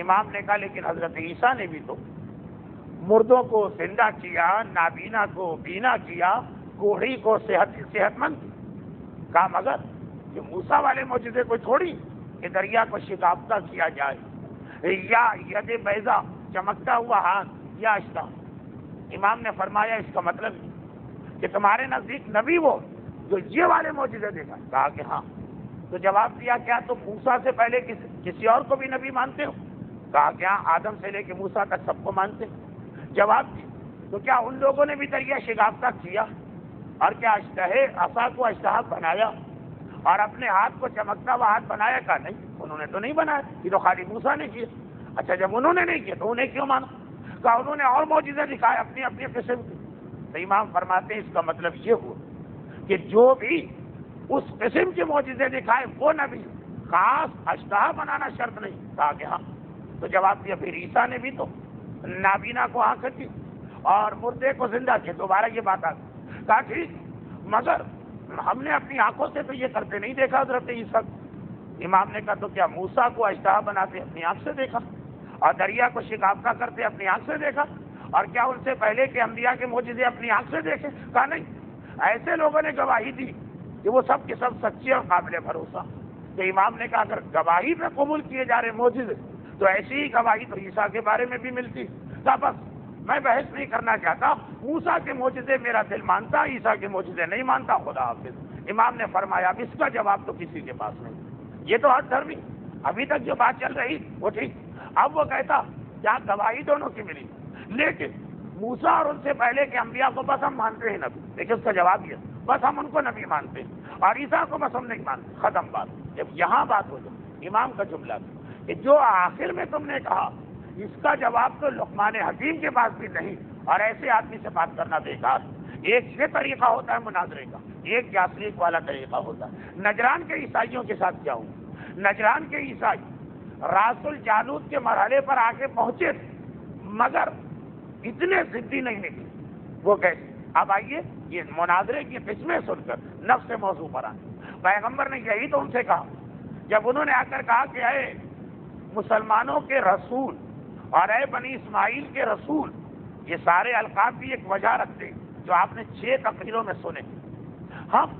امام نے کہا لیکن حضرت عیسیٰ نے بھی تو مردوں کو زندہ کیا, نابینا کو بینا کیا, کوڑھی کو صحت مند. کہا مگر یہ موسیٰ والے معجزے کو تھوڑی کہ دریا کو شکافتہ کیا جائے یا ید بیضا چمکتا ہوا ہاتھ یا اشتہا. امام نے فرمایا اس کا مطلب کہ تمہارے نزدیک نبی وہ جو یہ والے معجزے دیکھا. کہا کہ ہاں. تو جواب دیا کیا تم موسیٰ سے پہلے کسی اور کو بھی نبی مانتے ہو؟ کہا کیا آدم سے لے کے موسیٰ تک سب کو مانتے ہیں؟ جواب دیا تو کیا ان لوگوں نے بھی دریا شگافتہ کیا اور کیا اشتہے عصا کو اشتہا بنایا اور اپنے ہاتھ کو چمکتا ہوا ہاتھ بنایا؟ کہا نہیں، انہوں نے تو نہیں بنایا، یہ تو خالی موسیٰ نے کیا۔ اچھا جب انہوں نے نہیں کیا تو انہیں کیوں مانا؟ کہا انہوں نے اور معجزے دکھائے اپنی اپنی قسم کی۔ تو امام فرماتے ہیں اس کا مطلب یہ ہوا کہ جو بھی اس قسم کے معجزے دکھائے وہ نبی، خاص اشتہا بنانا شرط نہیں۔ کہا کہ ہاں۔ تو جواب دیا پھر عیسیٰ نے بھی تو نابینا کو آنکھ دی اور مردے کو زندہ کیا، دوبارہ یہ بات آ گئی۔ کہا ٹھیک، مگر ہم نے اپنی آنکھوں سے تو یہ کرتے نہیں دیکھا حضرت عیسیٰ کو۔ امام نے کہا تو کیا موسیٰ کو اشتہا بناتے اپنی آنکھ سے دیکھا اور دریا کو شگافتہ کرتے اپنی آنکھ سے دیکھا؟ اور کیا ان سے پہلے کے انبیاء کے معجزے اپنی آنکھ سے دیکھے؟ کہا نہیں، ایسے لوگوں نے گواہی دی کہ وہ سب کے سب سچے اور قابل بھروسہ۔ تو امام نے کہا اگر گواہی میں قبول کیے جا رہے معجزے تو ایسی ہی گواہی تو عیسیٰ کے بارے میں بھی ملتی۔ کہا بس میں بحث نہیں کرنا چاہتا، موسیٰ کے معجزے میرا دل مانتا، عیسیٰ کے معجزے نہیں مانتا، خدا حافظ۔ امام نے فرمایا اب اس کا جواب تو کسی کے پاس نہیں، یہ تو ہر دھرمی ابھی تک جو بات چل رہی وہ ٹھیک۔ اب وہ کہتا کیا گواہی دونوں کی ملی، لیکن موسیٰ اور ان سے پہلے کے انبیاء کو بس ہم مانتے ہیں نبی، لیکن اس کا جواب یہ بس ہم ان کو نبی مانتے ہیں اور عیسیٰ کو بس ہم نہیں مانتے، ختم بات۔ جب یہاں بات ہو جائے امام کا جملہ کہ جو آخر میں تم نے کہا اس کا جواب تو لقمان حکیم کے پاس بھی نہیں، اور ایسے آدمی سے بات کرنا بیکار۔ ایک یہ طریقہ ہوتا ہے مناظرے کا، ایک جاسوس والا طریقہ ہوتا ہے۔ نجران کے عیسائیوں کے ساتھ کیا ہوا؟ نجران کے عیسائی راس الجالوت کے مرحلے پر آ کے پہنچے تھے مگر اتنے ضدی نہیں نکلے۔ وہ کیسے؟ اب آئیے یہ مناظرے کی قسمیں سن کر نفس موضوع پر آئے۔ پیغمبر نے یہی تو ان سے کہا جب انہوں نے آ کر کہا کہ اے مسلمانوں کے رسول اور اے بنی اسماعیل کے رسول، یہ سارے القاب بھی ایک وجہ رکھتے ہیں جو آپ نے 6 تقریروں میں سنے۔ ہم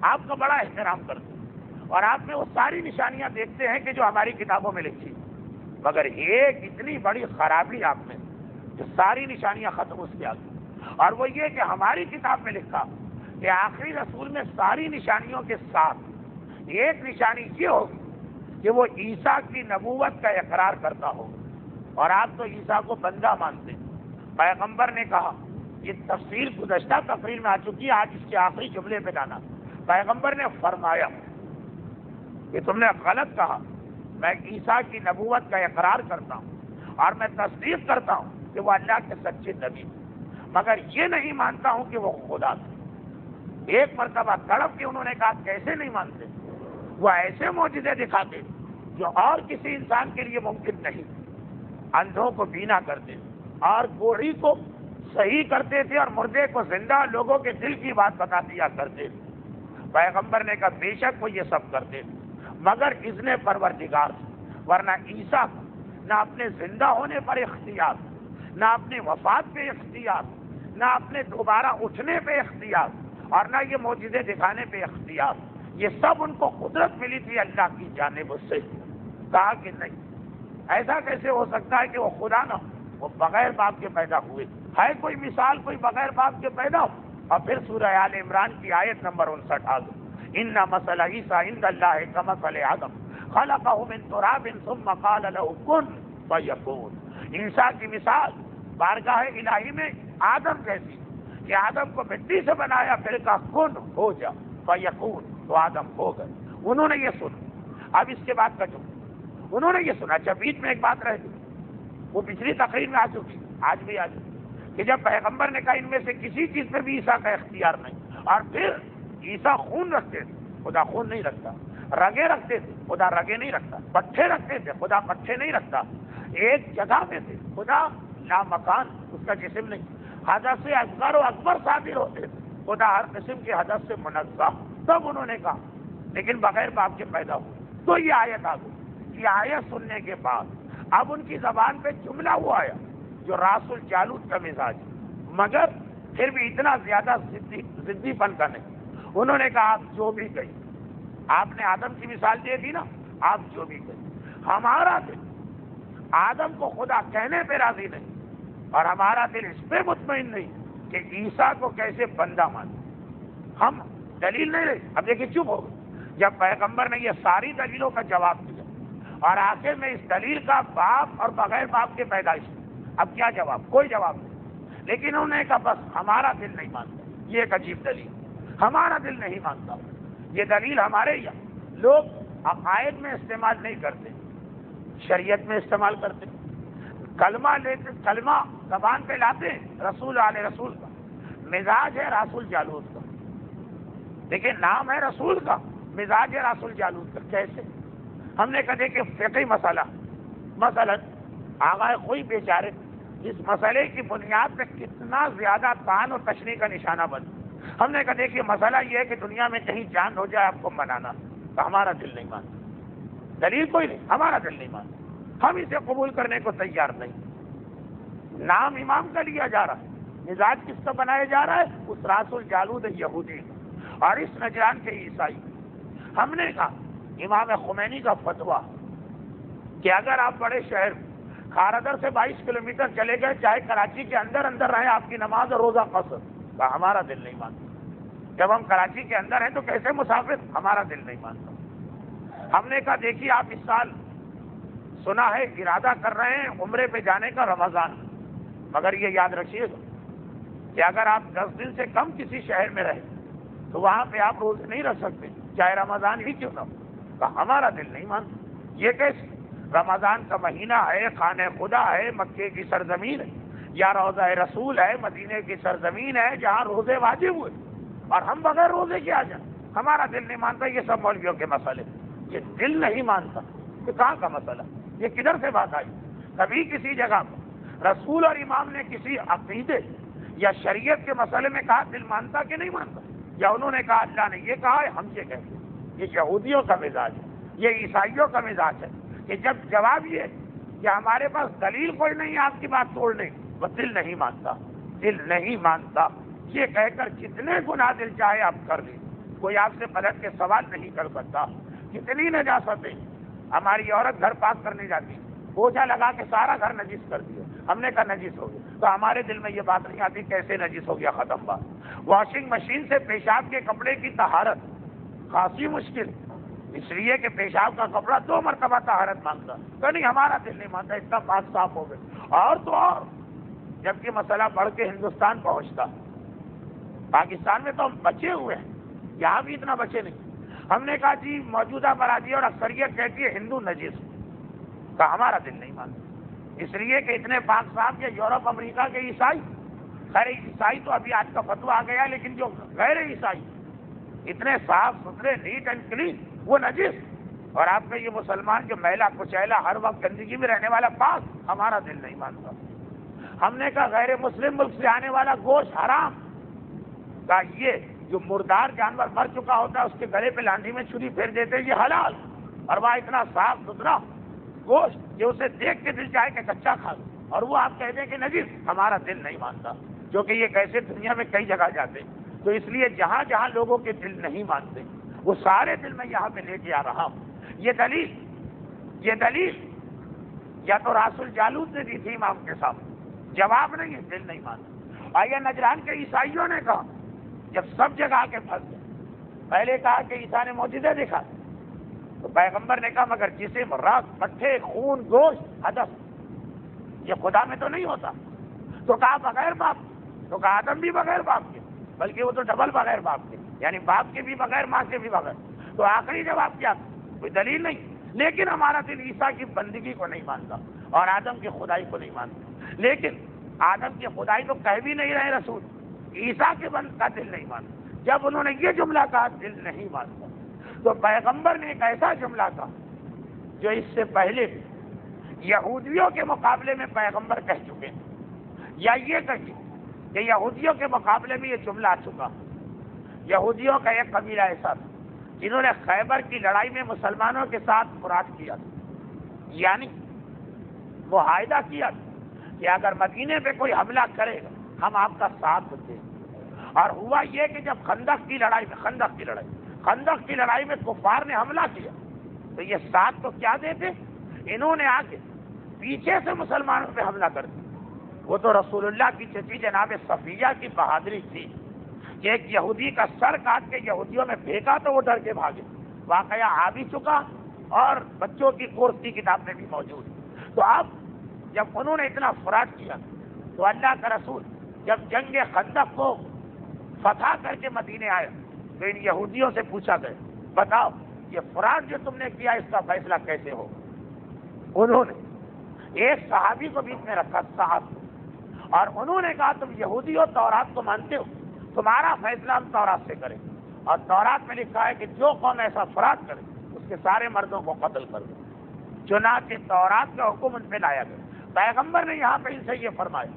آپ کا بڑا احترام کرتے ہیں اور آپ میں وہ ساری نشانیاں دیکھتے ہیں کہ جو ہماری کتابوں میں لکھی، مگر ایک اتنی بڑی خرابی آپ میں جو ساری نشانیاں ختم اس کے آگے، اور وہ یہ کہ ہماری کتاب میں لکھا کہ آخری رسول میں ساری نشانیوں کے ساتھ ایک نشانی یہ ہوگی کہ وہ عیسیٰ کی نبوت کا اقرار کرتا ہو، اور آپ تو عیسیٰ کو بندہ مانتے ہیں۔ پیغمبر نے کہا، یہ تفصیل گزشتہ تقریر میں آ چکی ہے، آج اس کے آخری جملے پہ لانا۔ پیغمبر نے فرمایا کہ تم نے غلط کہا، میں عیسیٰ کی نبوت کا اقرار کرتا ہوں اور میں تصدیق کرتا ہوں کہ وہ اللہ کے سچے نبی، مگر یہ نہیں مانتا ہوں کہ وہ خدا تھے۔ ایک مرتبہ تڑپ کے انہوں نے کہا کیسے نہیں مانتے؟ وہ ایسے معجزے دکھاتے جو اور کسی انسان کے لیے ممکن نہیں، اندھوں کو بینا کرتے اور گوڑی کو صحیح کرتے تھے اور مردے کو زندہ، لوگوں کے دل کی بات بتا دیا کرتے تھے۔ پیغمبر نے کہا بے شک وہ یہ سب کرتے تھے مگر اذن پروردگار سے، ورنہ عیسیٰ کو نہ اپنے زندہ ہونے پر اختیار، نہ اپنے وفات پہ اختیار، نہ اپنے دوبارہ اٹھنے پہ اختیار، اور نہ یہ معجزے دکھانے پہ اختیار، یہ سب ان کو قدرت ملی تھی اللہ کی جانب سے۔ کہا کہ نہیں، ایسا کیسے ہو سکتا ہے کہ وہ خدا نہ ہو، وہ بغیر باپ کے پیدا ہوئے؟ ہے کوئی مثال کوئی بغیر باپ کے پیدا ہو؟ اور پھر سورہ آل عمران کی آیت نمبر 59 آ گئی، ان مثل عیسیٰ عند اللہ کمثل آدم خلقہ من تراب ثم قال له کن فیکون۔ عیسیٰ کی مثال بارگاہ الہی میں آدم جیسی کہ آدم کو مٹی سے بنایا، پھر کہا کن ہو جا فیکون، تو آدم ہو گئے۔ انہوں نے یہ سنا۔ اب اس کے بعد کا جو انہوں نے یہ سنا، جب بیچ میں ایک بات رہ گئی، وہ پچھلی تقریر میں آ چکی، آج بھی آ چکی، کہ جب پیغمبر نے کہا ان میں سے کسی چیز پہ بھی عیسیٰ کا اختیار نہیں، اور پھر عیسیٰ خون رکھتے تھے، خدا خون نہیں رکھتا، رگے رکھتے تھے، خدا رگے نہیں رکھتا، پٹھے رکھتے تھے، خدا پٹھے نہیں رکھتا، ایک جگہ میں تھے، خدا لا مکان، اس کا جسم نہیں، حدث سے اصغر و اکبر صادر ہوتے تھے، خدا ہر قسم کے حدث سے منزہ۔ تب انہوں نے کہا لیکن بغیر باپ کے پیدا ہوئے۔ تو یہ آیت آ گئی، یہ آیت سننے کے بعد اب ان کی زبان پہ جملہ وہ آیا جو راس الجالوت کا مزاج، مگر پھر بھی اتنا زیادہ ضدی پن کا نہیں۔ انہوں نے کہا آپ جو بھی کہی، آپ نے آدم کی مثال دے دی نا، آپ جو بھی کہی، ہمارا دل آدم کو خدا کہنے پہ راضی نہیں، اور ہمارا دل اس پہ مطمئن نہیں کہ عیسیٰ کو کیسے بندہ مانے۔ ہم دلیل نہیں رہی، اب دیکھیے چپ ہو گئے، جب پیغمبر نے یہ ساری دلیلوں کا جواب دیا اور آخر میں اس دلیل کا باپ اور بغیر باپ کے پیدائش، اب کیا جواب؟ کوئی جواب نہیں۔ لیکن انہوں نے کہا بس ہمارا دل نہیں مانتا، یہ ایک عجیب دلیل، ہمارا دل نہیں مانتا۔ یہ دلیل ہمارے یہاں لوگ عقائد میں استعمال نہیں کرتے، شریعت میں استعمال کرتے۔ کلمہ زبان پہ لاتے ہیں رسول آل رسول کا، مزاج ہے رسول جالوت کا، لیکن نام ہے رسول کا، مزاج ہے رسول جالوت کا۔ کیسے؟ ہم نے کہا کہ فقہی مسئلہ، مثلا آغا کوئی بیچارے اس مسئلے کی بنیاد پہ کتنا زیادہ طعن اور تشریح کا نشانہ بن۔ ہم نے کہا کہ مسئلہ یہ ہے کہ دنیا میں کہیں جان ہو جائے آپ کو منانا، تو ہمارا دل نہیں مانتا، دلیل کوئی نہیں، ہمارا دل نہیں مانتا، ہم اسے قبول کرنے کو تیار نہیں۔ نام امام کا لیا جا رہا ہے، مزاج کس کا بنایا جا رہا ہے؟ اس رسول جالود یہودی اور اس نجران کے عیسائی۔ ہم نے کہا امام خمینی کا فتویٰ کہ اگر آپ بڑے شہر کھاردر سے 22 کلومیٹر چلے گئے، چاہے کراچی کے اندر رہیں، آپ کی نماز اور روزہ قصر، تو ہمارا دل نہیں مانتا۔ جب ہم کراچی کے اندر ہیں تو کیسے مسافر؟ ہمارا دل نہیں مانتا۔ ہم نے کہا دیکھیے آپ اس سال سنا ہے ارادہ کر رہے ہیں عمرے پہ جانے کا رمضان، مگر یہ یاد رکھیے گا کہ اگر آپ 10 دن سے کم کسی شہر میں رہیں تو وہاں پہ آپ روزے نہیں رکھ سکتے، چاہے رمضان ہی کیوں نہ ہو۔ تو ہمارا دل نہیں مانتا۔ یہ کیسے؟ رمضان کا مہینہ ہے، خانہ خدا ہے، مکے کی سرزمین ہے، یا روضہ رسول ہے، مدینے کی سرزمین ہے جہاں روزے واجب ہوئے، اور ہم بغیر روزے کے آ جائیں، ہمارا دل نہیں مانتا۔ یہ سب مولویوں کے مسئلے، یہ دل نہیں مانتا، یہ کہاں کا مسئلہ؟ یہ کدھر سے بات آئی؟ کبھی کسی جگہ پر رسول اور امام نے کسی عقیدے یا شریعت کے مسئلے میں کہا دل مانتا کہ نہیں مانتا؟ یا انہوں نے کہا اللہ نے یہ کہا ہے ہم یہ کہتے ہیں؟ یہ یہودیوں کا مزاج ہے، یہ عیسائیوں کا مزاج ہے کہ جب جواب یہ کہ ہمارے پاس دلیل کوئی نہیں ہے آپ کی بات توڑنے، وہ دل نہیں مانتا، دل نہیں مانتا، یہ کہہ کر جتنے گناہ دل چاہے آپ کر لیں، کوئی آپ سے پلٹ کے سوال نہیں کر سکتا۔ کتنی نجاستیں ہماری عورت گھر پاک کرنے جاتی، بوجھا لگا کے سارا گھر نجس کر دیا، ہم نے کہا نجس ہو گیا، تو ہمارے دل میں یہ بات نہیں آتی کیسے نجس ہو گیا، ختم بات۔ واشنگ مشین سے پیشاب کے کپڑے کی طہارت خاصی مشکل، اس لیے کہ پیشاب کا کپڑا 2 مرتبہ طہارت مانگتا، تو نہیں ہمارا دل نہیں مانتا، اتنا پاک صاف ہو گئے۔ اور تو اور جبکہ مسئلہ بڑھ کے ہندوستان پہنچتا، پاکستان میں تو ہم بچے ہوئے ہیں، یہاں بھی اتنا بچے نہیں۔ ہم نے کہا جی موجودہ برادری اور اکثریت کہتی ہے ہندو نجس، تو ہمارا دل نہیں مانتا، اس لیے کہ اتنے پاک صاف کے یورپ امریکہ کے عیسائی، خیر عیسائی تو ابھی آج کا فتویٰ آ گیا، لیکن جو غیر عیسائی اتنے صاف ستھرے نیٹ اینڈ کلین وہ نجس، اور آپ میں یہ مسلمان جو میلا کچیلا ہر وقت گندگی میں رہنے والا پاک، ہمارا دل نہیں مانتا۔ ہم نے کہا غیر مسلم ملک سے آنے والا گوشت حرام، کا یہ جو مردار جانور مر چکا ہوتا ہے اس کے گلے پہ لانڈھی میں چھری پھیر دیتے ہیں، یہ حلال، اور وہ اتنا صاف ستھرا گوشت کہ اسے دیکھ کے دل چاہے کہ کچا کھا لو، اور وہ آپ کہہ دیں کہ نجس، ہمارا دل نہیں مانتا، کیونکہ یہ کیسے دنیا میں کئی جگہ جاتے ہیں۔ تو اس لیے جہاں جہاں لوگوں کے دل نہیں مانتے وہ سارے دل میں یہاں پہ لے کے آ رہا ہوں۔ یہ دلیل یا تو رسول جالوت نے دی تھی امام کے سامنے، جواب نہیں ہے، دل نہیں مانتا۔ اور یہ نجران کے عیسائیوں نے کہا، جب سب جگہ آ کے پھنس گئے، پہلے کہا کہ عیسیٰ نے معجزے دیکھا، تو پیغمبر نے کہا مگر جسم، رگ، پٹھے، خون، گوشت، حدث یہ خدا میں تو نہیں ہوتا، تو کہا بغیر باپ، تو کہا آدم بھی بغیر باپ کے، بلکہ وہ تو ڈبل بغیر باپ کے، یعنی باپ کے بھی بغیر ماں کے بھی بغیر۔ تو آخری جواب کیا؟ کوئی دلیل نہیں، لیکن ہمارا دل عیسیٰ کی بندگی کو نہیں مانتا اور آدم کی خدائی کو نہیں مانتا۔ لیکن آدم کی خدائی تو کہہ بھی نہیں رہے رسول، عیسیٰ کے بند کا دل نہیں مانتا۔ جب انہوں نے یہ جملہ کہا دل نہیں مانتا، تو پیغمبر نے ایک ایسا جملہ کہا جو اس سے پہلے بھی یہودیوں کے مقابلے میں پیغمبر کہہ چکے ہیں، یا یہ کہیے کہ یہودیوں کے مقابلے میں یہ جملہ آ چکا۔ یہودیوں کا ایک قبیلہ ایسا تھا جنہوں نے خیبر کی لڑائی میں مسلمانوں کے ساتھ مراد کیا تھا، یعنی معاہدہ کیا تھا کہ اگر مدینے پہ کوئی حملہ کرے گا ہم آپ کا ساتھ دیں گے۔ اور ہوا یہ کہ جب خندق کی لڑائی میں کفار نے حملہ کیا تو یہ ساتھ تو کیا دیتے، انہوں نے آ کے پیچھے سے مسلمانوں پہ حملہ کر دیا۔ وہ تو رسول اللہ کی چچی جناب صفیہ کی بہادری تھی کہ ایک یہودی کا سر کاٹ کے یہودیوں میں پھینکا تو وہ ڈر کے بھاگے، واقعہ آ بھی چکا اور بچوں کی کورس کی کتاب میں بھی موجود. تو اب جب انہوں نے اتنا فراڈ کیا تو اللہ کا رسول جب جنگ خندق کو فتح کر کے مدینے آئے تو ان یہودیوں سے پوچھا گیا بتاؤ یہ فراڈ جو تم نے کیا اس کا فیصلہ کیسے ہو. انہوں نے ایک صحابی کو بیچ میں رکھا صاحب, اور انہوں نے کہا تم یہودی ہو تورات کو مانتے ہو, تمہارا فیصلہ ہم تورات سے کریں, اور تورات میں لکھا ہے کہ جو قوم ایسا فراد کرے اس کے سارے مردوں کو قتل کر دو. چنانچہ تورات کا حکم ان پہ لایا گیا. پیغمبر نے یہاں پہ ان سے یہ فرمایا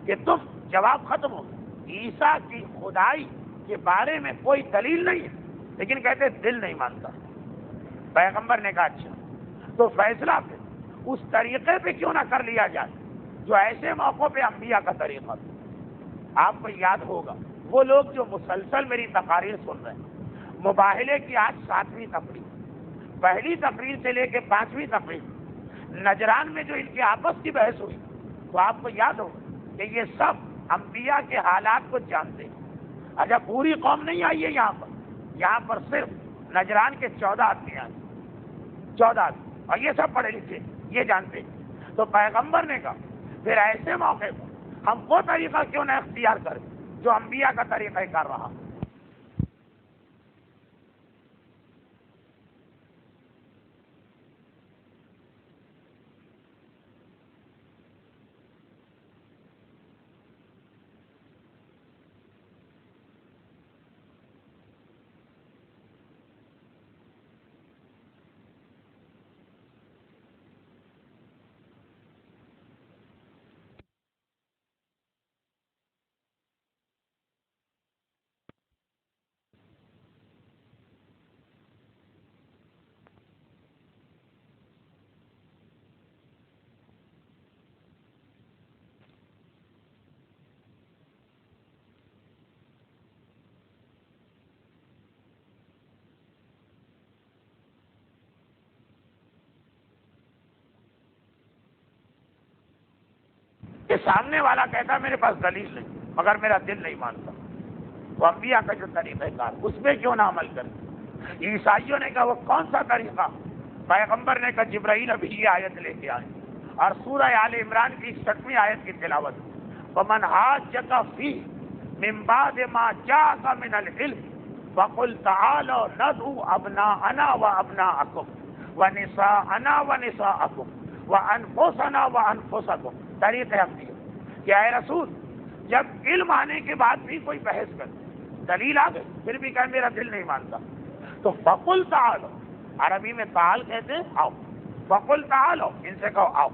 کہ تم جواب ختم ہو, عیسیٰ کی خدائی کے بارے میں کوئی دلیل نہیں ہے, لیکن کہتے دل نہیں مانتا. پیغمبر نے کہا اچھا تو فیصلہ پہ اس طریقے پہ کیوں نہ کر لیا جائے جو ایسے موقعوں پہ انبیاء کا طریقہ تھا. آپ کو یاد ہوگا وہ لوگ جو مسلسل میری تقاریر سن رہے ہیں, مباہلے کی آج 7ویں تقریر, پہلی تقریر سے لے کے 5ویں تقریر, نجران میں جو ان کے آپس کی بحث ہوئی تو آپ کو یاد ہوگا کہ یہ سب انبیاء کے حالات کو جانتے ہیں. اچھا پوری قوم نہیں آئی ہے یہاں پر صرف نجران کے 14 آدمی آئے, 14 آدمی, اور یہ سب پڑھے لکھے یہ جانتے ہیں. تو پیغمبر نے کہا پھر ایسے موقع پر ہم وہ طریقہ کیوں نہ اختیار کریں جو انبیاء کا طریقہ کر رہا. کہ سامنے والا کہتا میرے پاس دلیل نہیں مگر میرا دل نہیں مانتا, تو انبیاء کا جو طریقہ کار اس پہ کیوں نہ عمل کریں. عیسائیوں نے کہا وہ کون سا طریقہ, پیغمبر نے کہا جبرائیل ابھی یہ آیت لے کے آئے اور سورہ آل عمران کی 60ویں آیت کی تلاوت. وَمَنْ حَاجَّكَ فِيهِ مِنْ بَعْدِ مَا جَاءَكَ مِنَ الْعِلْمِ فَقُلْ تَعَالَوْا نَدْعُوا أَبْنَاءَنَا وَأَبْنَاءَكُمْ وَنِسَاءَنَا وَنِسَاءَكُمْ وَأَنفُسَنَا وَأَنفُسَكُمْ. طریقہ انبیاء کہ اے رسول جب علم آنے کے بعد بھی کوئی بحث کرے, دلیل آ گئی پھر بھی کہ میرا دل نہیں مانتا, تو فقل تعالو, عربی میں تعال کہتے ہیں آؤ, فقل تعالو ان سے کہو آؤ,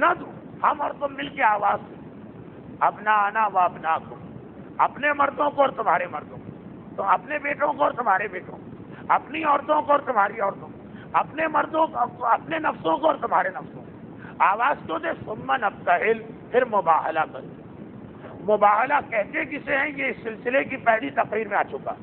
ندعو ہم اور تم مل کے آواز دیں, ابناءنا و ابناکم, اپنے مردوں کو اور تمہارے مردوں کو, تو اپنے بیٹوں کو اور تمہارے بیٹوں کو, اپنی عورتوں کو اور تمہاری عورتوں کو, اپنے مردوں کو اپنے نفسوں کو اور تمہارے نفسوں کو. آواز تو دے ثم نبتہل, پھر مباہلہ کریں. مباہلہ کہتے کسے ہیں یہ اس سلسلے کی پہلی تقریر میں آ چکا.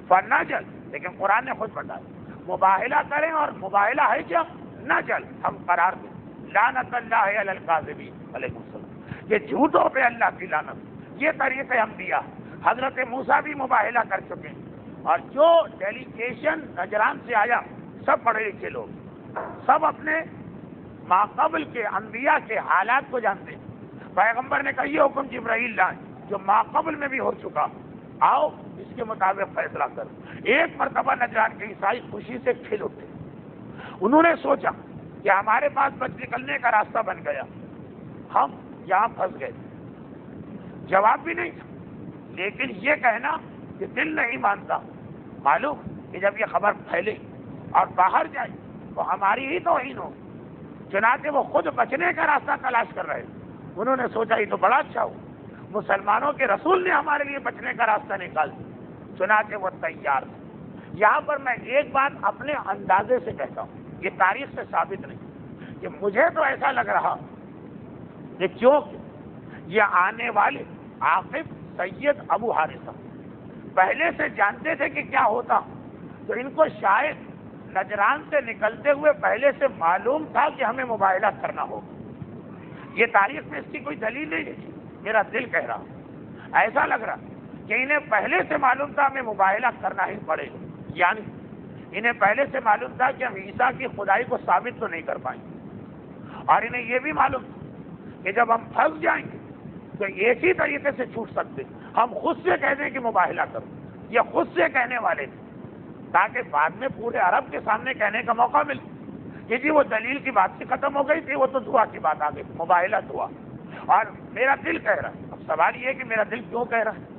فنجل, لیکن قرآن نے خود بتایا مباہلہ کریں, اور مباہلہ ہے کیا, نجل ہم قرار دیں. لعنت اللہ علی الکاذبین علیہ السلام, یہ جھوٹوں پہ اللہ کی لعنت. یہ طریقے انبیاء. حضرت موسیٰ بھی مباہلہ کر چکے ہیں, اور جو ڈیلیگیشن نجران سے آیا سب پڑھے لکھے لوگ, سب اپنے ماقبل کے انبیاء کے حالات کو جانتے ہیں. پیغمبر نے کہا یہ حکم جبرائیل لائے جو ماقبل میں بھی ہو چکا, آؤ اس کے مطابق فیصلہ کرو. ایک مرتبہ نجران کے عیسائی خوشی سے کھل اٹھے. انہوں نے سوچا کہ ہمارے پاس بچ نکلنے کا راستہ بن گیا, ہم یہاں پھنس گئے. جواب بھی نہیں تھا, لیکن یہ کہنا کہ دل نہیں مانتا, معلوم کہ جب یہ خبر پھیلے اور باہر جائے تو ہماری ہی توہین ہو. چنانچہ وہ خود بچنے کا راستہ تلاش کر رہے. انہوں نے سوچا یہ تو بڑا اچھا ہو, مسلمانوں کے رسول نے ہمارے لیے بچنے کا راستہ نکال دیا. چنانچہ وہ تیار تھے. یہاں پر میں ایک بات اپنے اندازے سے کہتا ہوں, یہ تاریخ سے ثابت نہیں, کہ مجھے تو ایسا لگ رہا کہ کیونکہ یہ آنے والے عاقب سید ابو حارثہ پہلے سے جانتے تھے کہ کیا ہوتا, تو ان کو شاید نجران سے نکلتے ہوئے پہلے سے معلوم تھا کہ ہمیں مباہلہ کرنا ہوگا. یہ تاریخ میں اس کی کوئی دلیل نہیں ہے, میرا دل کہہ رہا, ایسا لگ رہا کہ انہیں پہلے سے معلوم تھا ہمیں مباہلہ کرنا ہی پڑے گا. یعنی انہیں پہلے سے معلوم تھا کہ ہم عیسیٰ کی خدائی کو ثابت تو نہیں کر پائیں گے، اور انہیں یہ بھی معلوم تھا کہ جب ہم پھنس جائیں گے تو ایک ہی طریقے سے چھوٹ سکتے، ہم خود سے کہہ دیں کہ مباہلہ کرو، یہ خود سے کہنے والے تھے تاکہ بعد میں پورے عرب کے سامنے کہنے کا موقع ملے کہ جی وہ دلیل کی بات سے ختم ہو گئی تھی، وہ تو دعا کی بات آ گئی، مباہلہ دعا، اور میرا دل کہہ رہا ہے۔ اب سوال یہ ہے کہ میرا دل کیوں کہہ رہا ہے؟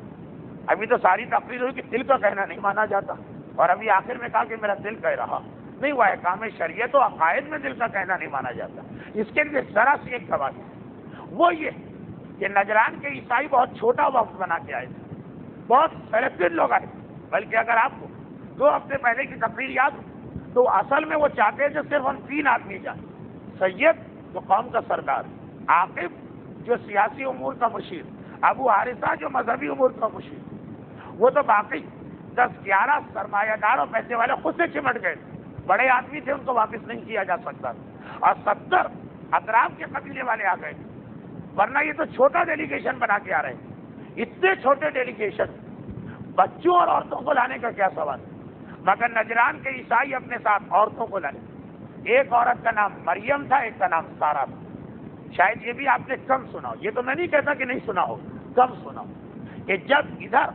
ابھی تو ساری تقریر ہوئی کہ دل کا کہنا نہیں مانا جاتا، اور ابھی آخر میں کہا کہ میرا دل کہہ رہا نہیں، وہ احکام شریعت و عقائد میں دل کا کہنا نہیں مانا جاتا۔ اس کے لیے ذرا سی ایک سوال ہے، وہ یہ کہ نجران کے عیسائی بہت چھوٹا وقت بنا کے آئے تھے، بہت سلیکٹڈ لوگ آئے، بلکہ اگر آپ کو 2 ہفتے پہلے کی تقریر یاد ہو تو اصل میں وہ چاہتے ہیں جو صرف ہم 3 آدمی جائیں، سید جو قوم کا سردار، عاقب جو سیاسی امور کا مشیر، ابو حارثہ جو مذہبی امور کا مشیر، وہ تو باقی 10-11 سرمایہ دار اور پیسے والے خود سے چمٹ گئے، بڑے آدمی تھے، ان کو واپس نہیں کیا جا سکتا، اور 70 اطراف کے قبیلے والے آ گئے، ورنہ یہ تو چھوٹا ڈیلیگیشن بنا کے آ رہے ہیں۔ اتنے چھوٹے ڈیلیگیشن بچوں اور عورتوں کو لانے کا کیا سوال ہے؟ مگر نجران کے عیسائی اپنے ساتھ عورتوں کو لائے، ایک عورت کا نام مریم تھا، ایک کا نام سارا تھا۔ شاید یہ بھی آپ نے کم سنا ہو، یہ تو میں نہیں کہتا کہ نہیں سنا ہو، کم سنا ہو کہ جب ادھر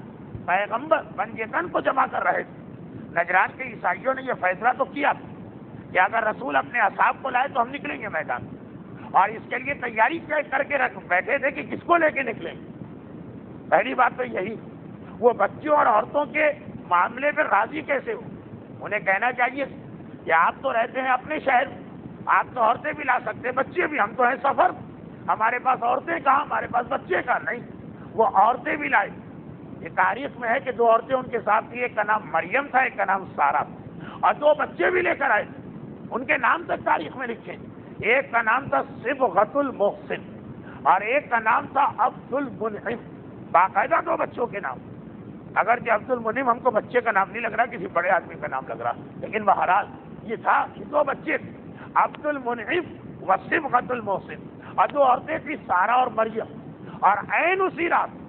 پیغمبر پنجتن کو جمع کر رہے تھے، نجران کے عیسائیوں نے یہ فیصلہ تو کیا تھا کہ اگر رسول اپنے اصحاب کو لائے تو ہم نکلیں گے میدان میں، اور اس کے لیے تیاری کر کے رکھ بیٹھے تھے کہ کس کو لے کے نکلیں گے۔ پہلی بات تو یہی، وہ بچوں اور عورتوں کے معاملے پہ راضی کیسے ہو؟ انہیں کہنا چاہیے کہ آپ تو رہتے ہیں اپنے شہر، آپ تو عورتیں بھی لا سکتے، بچے بھی، ہم تو ہیں سفر، ہمارے پاس عورتیں کہاں، ہمارے پاس بچے کہاں؟ نہیں، وہ عورتیں بھی لائے۔ یہ تاریخ میں ہے کہ 2 عورتیں ان کے ساتھ تھی، ایک کا نام مریم تھا، ایک کا نام سارا تھا، اور 2 بچے بھی لے کر آئے تھے، ان کے نام تک تاریخ میں لکھے، ایک کا نام تھا صبغۃ المحسن اور ایک کا نام تھا عبد المنعم، باقاعدہ 2 بچوں کے نام، اگرچہ عبد المنعم ہم کو بچے کا نام نہیں لگ رہا، کسی بڑے آدمی کا نام لگ رہا، لیکن بہرحال یہ تھا کہ 2 بچے تھے، عبد المنعم و صبغۃ المحسن، اور 2 عورتیں تھیں سارا اور مریم۔ اور عین اسی رات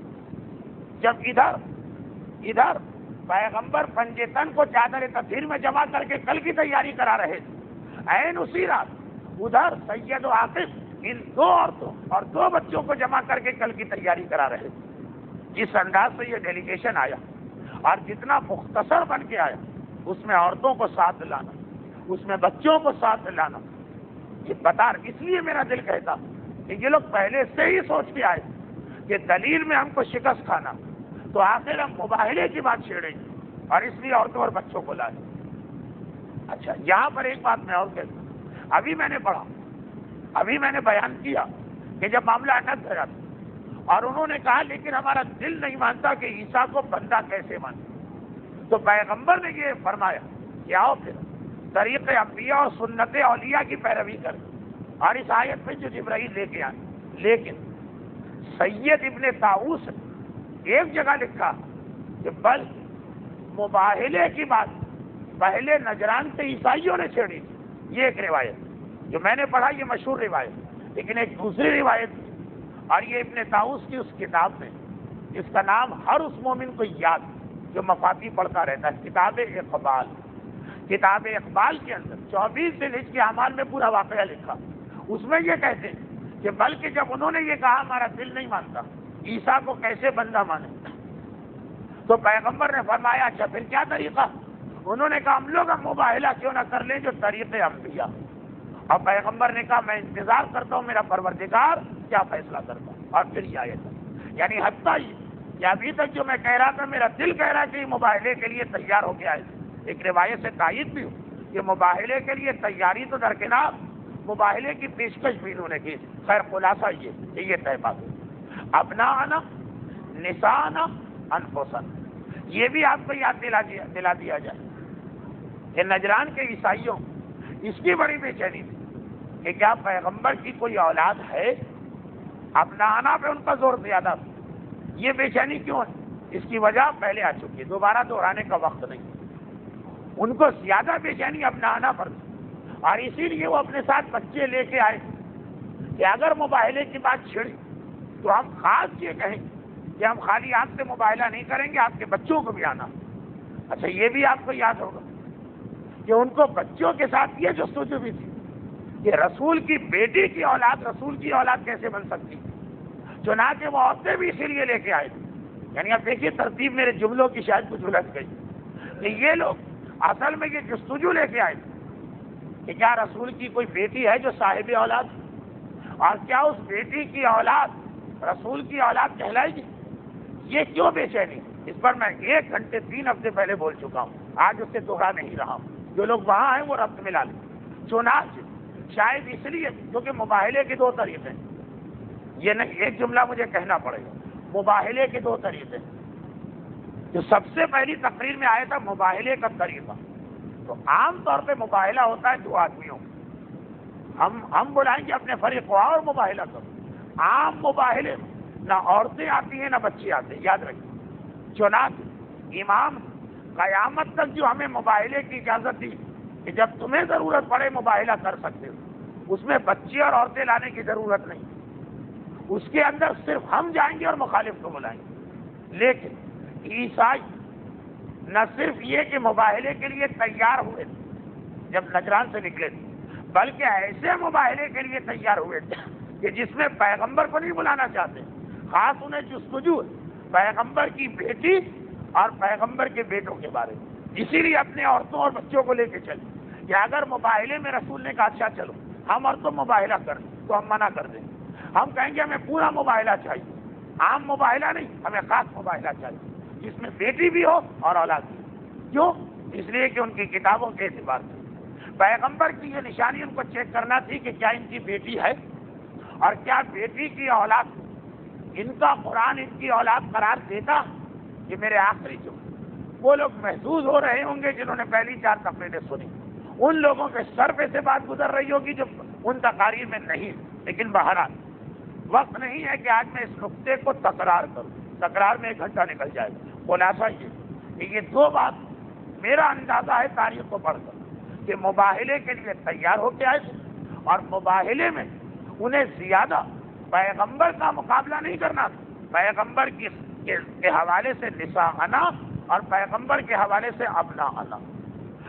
جب ادھر پیغمبر پنجتن کو چادر تطہیر میں جمع کر کے کل کی تیاری کرا رہے تھے، عین اسی رات ادھر سید و عاقب ان 2 عورتوں اور 2 بچوں کو جمع کر کے کل کی تیاری کرا رہے تھے۔ جس انداز سے یہ ڈیلیگیشن آیا اور جتنا مختصر بن کے آیا، اس میں عورتوں کو ساتھ لانا، اس میں بچوں کو ساتھ لانا، یہ بتا، اس لیے میرا دل کہتا کہ یہ لوگ پہلے سے ہی سوچ کے آئے کہ دلیل میں ہم کو شکست کھانا، تو آخر ہم مباہلے کی بات چھیڑیں گے، اور اس لیے عورتوں اور بچوں کو لائے۔ اچھا، یہاں پر ایک بات میں اور کہتا ہوں، ابھی میں نے پڑھا، ابھی میں نے بیان کیا کہ جب معاملہ اٹک گیا تھا اور انہوں نے کہا لیکن ہمارا دل نہیں مانتا کہ عیسیٰ کو بندہ کیسے مانے، تو پیغمبر نے یہ فرمایا کہ آؤ پھر طریق انبیاء اور سنت اولیاء کی پیروی کریں، اور اس آیت میں جو جبرائیل لے کے آئے، لیکن سید ابن طاؤس ایک جگہ لکھا کہ بل مباہلے کی بات پہلے نجران کے عیسائیوں نے چھیڑی، یہ ایک روایت جو میں نے پڑھا، یہ مشہور روایت، لیکن ایک دوسری روایت، اور یہ ابن طاؤس کی اس کتاب میں، جس کا نام ہر اس مومن کو یاد جو مفاتیح پڑھتا رہتا ہے، کتاب اقبال کے اندر 24 ذوالحجہ کے اعمال میں پورا واقعہ لکھا، اس میں یہ کہتے ہیں کہ بلکہ جب انہوں نے یہ کہا ہمارا دل نہیں مانتا عیسیٰ کو کیسے بندہ مانے، تو پیغمبر نے فرمایا اچھا پھر کیا طریقہ؟ انہوں نے کہا ہم لوگ مباہلہ کیوں نہ کر لیں جو طریقے انبیاء، اور پیغمبر نے کہا میں انتظار کرتا ہوں میرا پروردگار کیا فیصلہ کرتا ہوں، اور پھر یہ آیت، یعنی حتیٰ یہ کہ ابھی تک جو میں کہہ رہا تھا میرا دل کہہ رہا کہ یہ مباہلے کے لیے تیار ہو گیا ہے، ایک روایت سے تائید بھی ہو کہ مباہلے کے لیے تیاری تو درکنار، مباہلے کی پیشکش بھی انہوں نے کی۔ خیر خلاصہ یہ طے بات ہے، ابناءنا نساءنا انفسنا، یہ بھی آپ کو یاد دلا دیا جائے کہ نجران کے عیسائیوں اس کی بڑی بے چینی تھی کہ کیا پیغمبر کی کوئی اولاد ہے، ابناءنا پہ ان کا زور زیادہ تھا۔ یہ بے چینی کیوں ہے؟ اس کی وجہ پہلے آ چکی ہے، دوبارہ دہرانے کا وقت نہیں، ان کو زیادہ بے چینی ابناءنا پر تھی، اور اسی لیے وہ اپنے ساتھ بچے لے کے آئے کہ اگر مباہلے کی بات چھڑی تو ہم خاص یہ کہیں کہ ہم خالی آپ سے مباہلہ نہیں کریں گے، آپ کے بچوں کو بھی آنا۔ اچھا یہ بھی آپ کو یاد ہوگا کہ ان کو بچوں کے ساتھ یہ جستجو بھی تھی کہ رسول کی بیٹی کی اولاد رسول کی اولاد کیسے بن سکتی. چنانچہ وہ عورتیں بھی اسی لیے لے کے آئے تھے. یعنی اب دیکھیے ترتیب میرے جملوں کی شاید کچھ الجھ گئی کہ یہ لوگ اصل میں یہ جستجو لے کے آئے تھے کہ کیا رسول کی کوئی بیٹی ہے جو صاحب اولاد، اور کیا اس بیٹی کی اولاد رسول کی اولاد کہلائے گی. یہ کیوں بے چینی؟ اس پر میں 1 گھنٹے 3 ہفتے پہلے بول چکا ہوں، آج اس سے دوہرا نہیں رہا ہوں. جو لوگ وہاں ہیں وہ ربط ملا لیں. چنانچہ شاید اس لیے کیونکہ مباہلے کے 2 طریقے ہیں. یہ نہیں ایک جملہ مجھے کہنا پڑے گا. مباہلے کے 2 طریقے ہیں. جو سب سے پہلی تقریر میں آیا تھا مباہلے کا طریقہ، تو عام طور پہ مباہلہ ہوتا ہے 2 آدمیوں. ہم بلائیں گے اپنے فریق کو اور مباہلہ کرو. عام مباہلے میں نہ عورتیں آتی ہیں نہ بچے آتے ہیں، یاد رکھیے. چنانچہ امام قیامت تک جو ہمیں مباہلے کی اجازت دی کہ جب تمہیں ضرورت پڑے مباہلہ کر سکتے ہو، اس میں بچے اور عورتیں لانے کی ضرورت نہیں. اس کے اندر صرف ہم جائیں گے اور مخالف کو بلائیں گے. لیکن عیسائی نہ صرف یہ کہ مباہلے کے لیے تیار ہوئے تھے جب نجران سے نکلے تھے، بلکہ ایسے مباہلے کے لیے تیار ہوئے تھے کہ جس میں پیغمبر کو نہیں بلانا چاہتے. خاص انہیں جستجو پیغمبر کی بیٹی اور پیغمبر کے بیٹوں کے بارے میں. اسی لیے اپنے عورتوں اور بچوں کو لے کے چلے کہ اگر مباہلے میں رسول نے کہا اچھا چلو ہم اور تم مباہلہ کر دیں تو ہم منع کر دیں. ہم کہیں گے ہمیں پورا مباہلہ چاہیے، عام مباہلہ نہیں، ہمیں خاص مباہلہ چاہیے جس میں بیٹی بھی ہو اور اولاد بھی. کیوں؟ اس لیے کہ ان کی کتابوں کے اعتبار سے پیغمبر کی یہ نشانی ان کو چیک کرنا تھی کہ کیا ان کی بیٹی ہے اور کیا بیٹی کی اولاد ان کا قرآن ان کی اولاد قرار دیتا. یہ میرے آخری جو وہ لوگ محظوظ ہو رہے ہوں گے جنہوں نے پہلی 4 تقریریں سنی، ان لوگوں کے سر پہ سے بات گزر رہی ہوگی جو ان تقاریر میں نہیں. لیکن بہرحال وقت نہیں ہے کہ آج میں اس نقطے کو تکرار کروں. تکرار میں 1 گھنٹہ نکل جائے گا. خلاصہ یہ کہ یہ 2 بات میرا اندازہ ہے تاریخ کو پڑھ کر کہ مباہلے کے لیے تیار ہو کے آئے تھے اور مباہلے میں انہیں زیادہ پیغمبر کا مقابلہ نہیں کرنا تھا. پیغمبر کے حوالے سے نساء انا اور پیغمبر کے حوالے سے ابنا انا.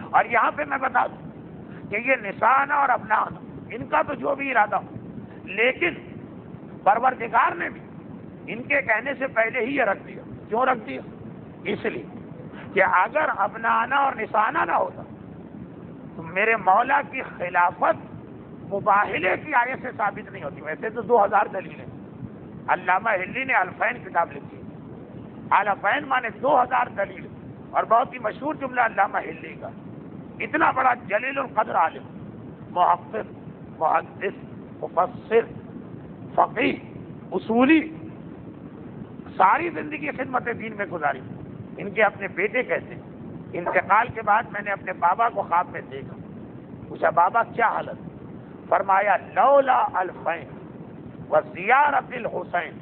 اور یہاں پہ میں بتا دوں کہ یہ نساء انا اور ابنا انا ان کا تو جو بھی ارادہ ہو، لیکن پروردگار نے بھی ان کے کہنے سے پہلے ہی یہ رکھ دیا. کیوں رکھ دیا؟ اس لیے کہ اگر ابنانا اور نسانا نہ ہوتا تو میرے مولا کی خلافت مباہلے کی آیت سے ثابت نہیں ہوتی. ویسے تو 2000 دلیلیں. علامہ ہلی نے الفین کتاب لکھی. الفین مانے 2000 دلیل. اور بہت ہی مشہور جملہ علامہ ہلی کا. اتنا بڑا جلیل القدر عالم، محقق، محدث، مفسر، فقیہ، اصولی، ساری زندگی خدمت دین میں گزاری. ان کے اپنے بیٹے کہتے ہیں انتقال کے بعد میں نے اپنے بابا کو خواب میں دیکھا. پوچھا بابا کیا حالت؟ فرمایا لولا الفین وزیارت الحسین،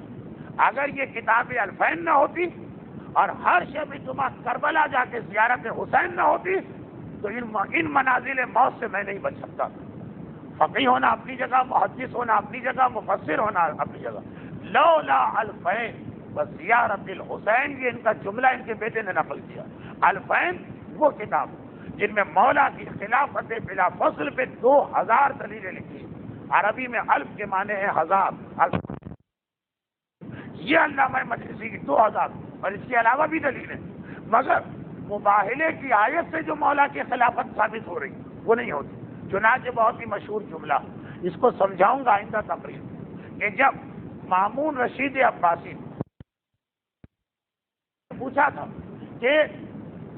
اگر یہ کتاب الفین نہ ہوتی اور ہر شب جمعہ کربلا جا کے زیارت حسین نہ ہوتی تو ان منازل موت سے میں نہیں بچ سکتا. فقیہ ہونا اپنی جگہ، محدث ہونا اپنی جگہ، مفسر ہونا اپنی جگہ. لولا الفین وزیارت الحسین، یہ ان کا جملہ ان کے بیٹے نے نقل کیا. الفین وہ کتاب جن میں مولا کی خلافت بلا فصل پہ 2000 دلیلیں لکھی. عربی میں الف کے معنی ہے 1000. یہ علامہ مجلسی کی 2000 اور اس کے علاوہ بھی دلیلیں. مگر مباہلے کی آیت سے جو مولا کی خلافت ثابت ہو رہی وہ نہیں ہوتی. چنانچہ بہت ہی مشہور جملہ اس کو سمجھاؤں گا آئندہ تقریر کہ جب مامون رشید عباسی پوچھا تھا کہ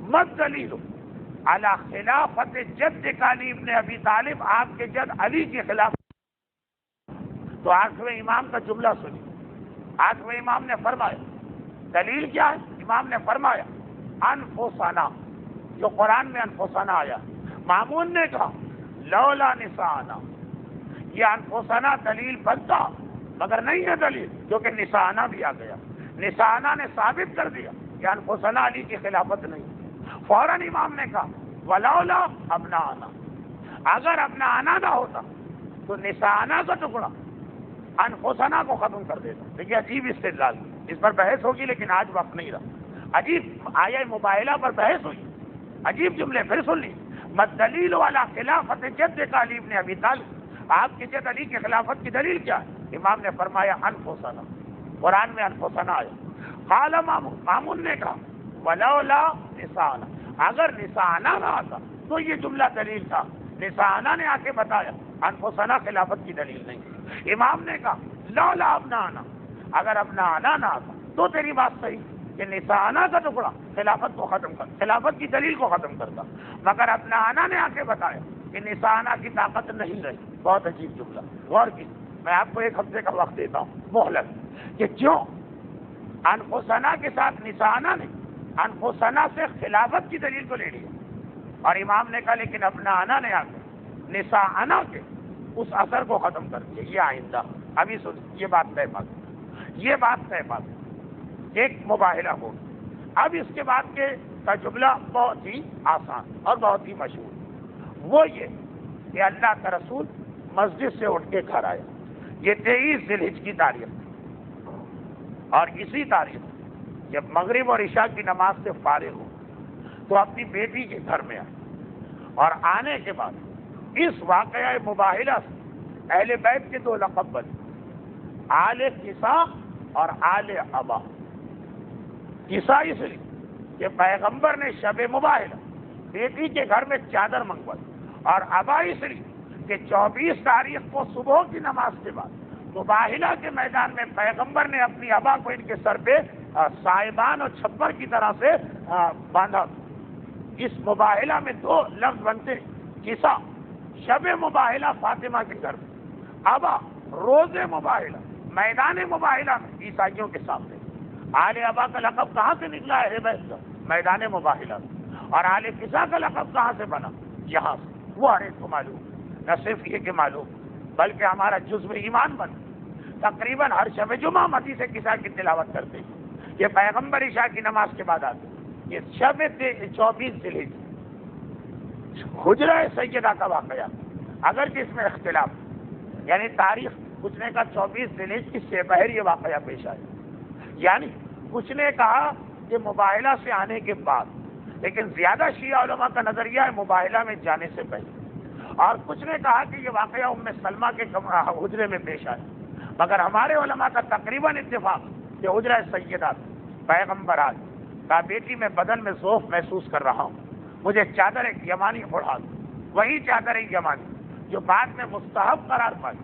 مت دلیل علی خلافت جد علی ابن ابی طالب، آپ کے جد علی کے خلاف، تو 8ویں امام کا جملہ سنی. 8ویں امام نے فرمایا دلیل کیا ہے؟ امام نے فرمایا انفسنا، جو قرآن میں انفسنا آیا. مامون نے کہا لولا نساءنا. یہ انفسنا دلیل بنتا مگر نہیں ہے دلیل، کیونکہ نساءنا بھی آ گیا. نساءنا نے ثابت کر دیا کہ انفسنا علی کی خلافت نہیں. فوراً امام نے کہا ولولا ابنانا، اگر ابنانا نہ ہوتا تو نساءنا کا ٹکڑا انفسنا کو ختم کر دیتا. دیکھیے عجیب استدلال، اس پر بحث ہوگی لیکن آج وقت نہیں رہا. عجیب آیا مباہلہ پر بحث ہوئی، عجیب جملے پھر سن لی. مدلیل والا خلافت جد علی ابن ابی طالب، آپ کے جد علی کی خلافت کی دلیل کیا ہے؟ امام نے فرمایا انفسنا، قرآن میں انفسنا آیا۔ قال مامون نے کہا ولولا نساءنا، اگر نساءنا نہ آتا تو یہ جملہ دلیل تھا، نساءنا نے آ کے بتایا، انفسنا خلافت کی دلیل نہیں۔ امام نے کہا لولا ابنانا، اگر ابنانا نہ آتا تو تیری بات صحیح کہ نساءنا کا ٹکڑا خلافت کو ختم کر، خلافت کی دلیل کو ختم کرتا، مگر ابنانا نے آ کے بتایا کہ نساءنا کی طاقت نہیں رہی۔ بہت عجیب جملہ، غور کی، میں آپ کو 1 ہفتے کا وقت دیتا ہوں مہلت، کہ کیوں انفسنا کے ساتھ نساءنا نے انفسنا سے خلافت کی دلیل کو لے لیا، اور امام نے کہا لیکن ابنانا نے آ کے نساءنا کے اس اثر کو ختم کر دیا۔ یہ آئندہ ابھی سن، یہ بات طے بات، یہ بات طے بات، ایک مباہلہ ہو۔ اب اس کے بعد کے کا جملہ بہت ہی آسان اور بہت ہی مشہور، وہ یہ کہ اللہ کا رسول مسجد سے اٹھ کے گھر آیا، یہ 23 ذی الحجہ کی تاریخ تھی، اور اسی تاریخ جب مغرب اور عشاء کی نماز سے فارغ ہو تو اپنی بیٹی کے گھر میں آئے، اور آنے کے بعد اس واقعہ مباہلہ سے اہل بیت کے 2 لقب بنے، آل قصا اور آل ابا۔ قصا اس لیے کہ پیغمبر نے شب مباہلہ بیٹی کے گھر میں چادر منگوائی، اور ابا اس لیے کہ 24 تاریخ کو صبح کی نماز کے بعد مباہلہ کے میدان میں پیغمبر نے اپنی ابا کو ان کے سر پہ سائبان اور چھپر کی طرح سے باندھا۔ اس مباہلہ میں 2 لفظ بنتے، قصا شب مباہلہ فاطمہ کے گھر میں، ابا روز مباہلہ میدان مباہلہ میں عیسائیوں کے سامنے۔ آل ابا کا لقب کہاں سے نکلا ہے بیت کا؟ میدان مباہلہ میں۔ اور آل قصا کا لقب کہاں سے بنا؟ یہاں سے۔ وہ ہر ایک کو معلوم، نہ صرف یہ کہ معلوم بلکہ ہمارا جزو ایمان بنا، تقریباً ہر شب جمعہ حدیث قصا کی تلاوت کرتے ہیں، یہ پیغمبر عشاء کی نماز کے بعد آتے ہیں۔ یہ شب 24 ذی الحجہ حجرہ سیدہ کا واقعہ، اگرچہ اس میں اختلاف، یعنی تاریخ کچھ نے کہا 24 ذی الحجہ کی سپہر یہ واقعہ پیش آیا، یعنی کچھ نے کہا کہ مباہلہ سے آنے کے بعد، لیکن زیادہ شیعہ علماء کا نظریہ ہے مباہلہ میں جانے سے پہلے، اور کچھ نے کہا کہ یہ واقعہ ام سلمہ کے حجرے میں پیش آیا، مگر ہمارے علماء کا تقریباً اتفاق کہ حجرہ سیدہ پیغمبر آج کہا بیٹی میں بدن میں ذوف محسوس کر رہا ہوں، مجھے چادر ایک یمانی اڑا دو، وہی چادر ایک یمانی جو بعد میں مستحب قرار پائی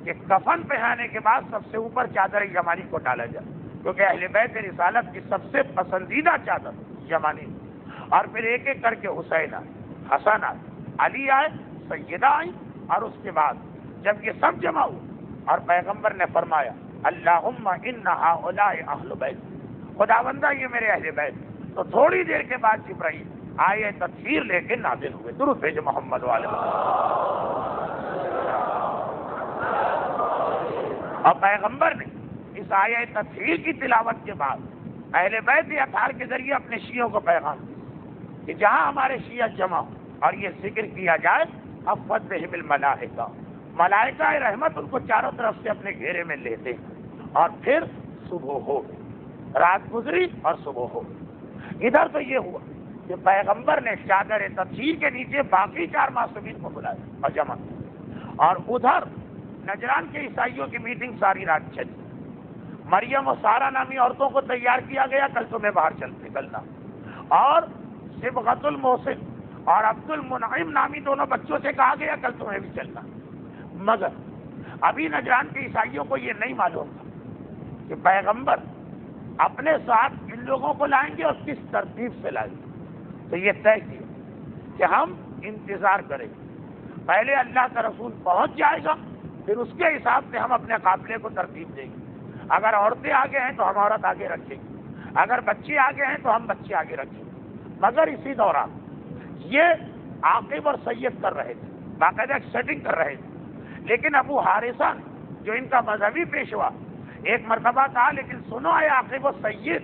کہ کفن پہنانے کے بعد سب سے اوپر چادر یمانی کو ڈالا جائے، کیونکہ اہل بیت رسالت کی سب سے پسندیدہ چادر یمانی۔ اور پھر ایک ایک کر کے حسین آئے، حسن آئے، علی آئے، سیدہ آئی، اور اس کے بعد جب یہ سب جمع ہوئے اور پیغمبر نے فرمایا اللہم ان ہؤلاء اہل بیت، خداوندہ یہ میرے اہل بیت، تو تھوڑی دیر کے بعد جبرائیل آیہ تطہیر لے کے نازل ہوئے۔ درود بھیجو محمد والے، اور پیغمبر نے اس آیہ تطہیر کی تلاوت کے بعد اہل بیت اطہار کے ذریعے اپنے شیعوں کو پیغام دیا کہ جہاں ہمارے شیعہ جمع ہو اور یہ ذکر کیا جائے حفت بہم الملائکہ، ملائکہ رحمت ان کو چاروں طرف سے اپنے گھیرے میں لیتے ہیں، اور پھر صبح ہو گئی، رات گزری اور صبح ہو گئی۔ ادھر تو یہ ہوا کہ پیغمبر نے چادر تطہیر کے نیچے باقی 4 معصومین کو بلایا اور جمع کیا، اور ادھر نجران کے عیسائیوں کی میٹنگ ساری رات چلی، مریم و سارہ نامی عورتوں کو تیار کیا گیا کل تمہیں باہر نکلنا، اور صبغت المحسن اور عبد المنعم نامی دونوں بچوں سے کہا گیا کل تمہیں بھی چلنا، مگر ابھی نجران کے عیسائیوں کو یہ نہیں معلوم تھا کہ پیغمبر اپنے ساتھ ان لوگوں کو لائیں گے اور کس ترتیب سے لائیں گے۔ تو یہ طے کیا کہ ہم انتظار کریں گے، پہلے اللہ کا رسول پہنچ جائے گا، پھر اس کے حساب سے ہم اپنے قافلے کو ترتیب دیں گے۔ اگر عورتیں آگے ہیں تو ہم عورت آگے رکھیں گے، اگر بچے آگے ہیں تو ہم بچے آگے رکھیں گے۔ مگر اسی دوران یہ عاقب اور سید کر رہے تھے، باقاعدہ ایک سیٹنگ کر رہے تھے، لیکن ابو حارثہ جو ان کا مذہبی پیشوا ایک مرتبہ کہا لیکن سنو اے عاقب و سید،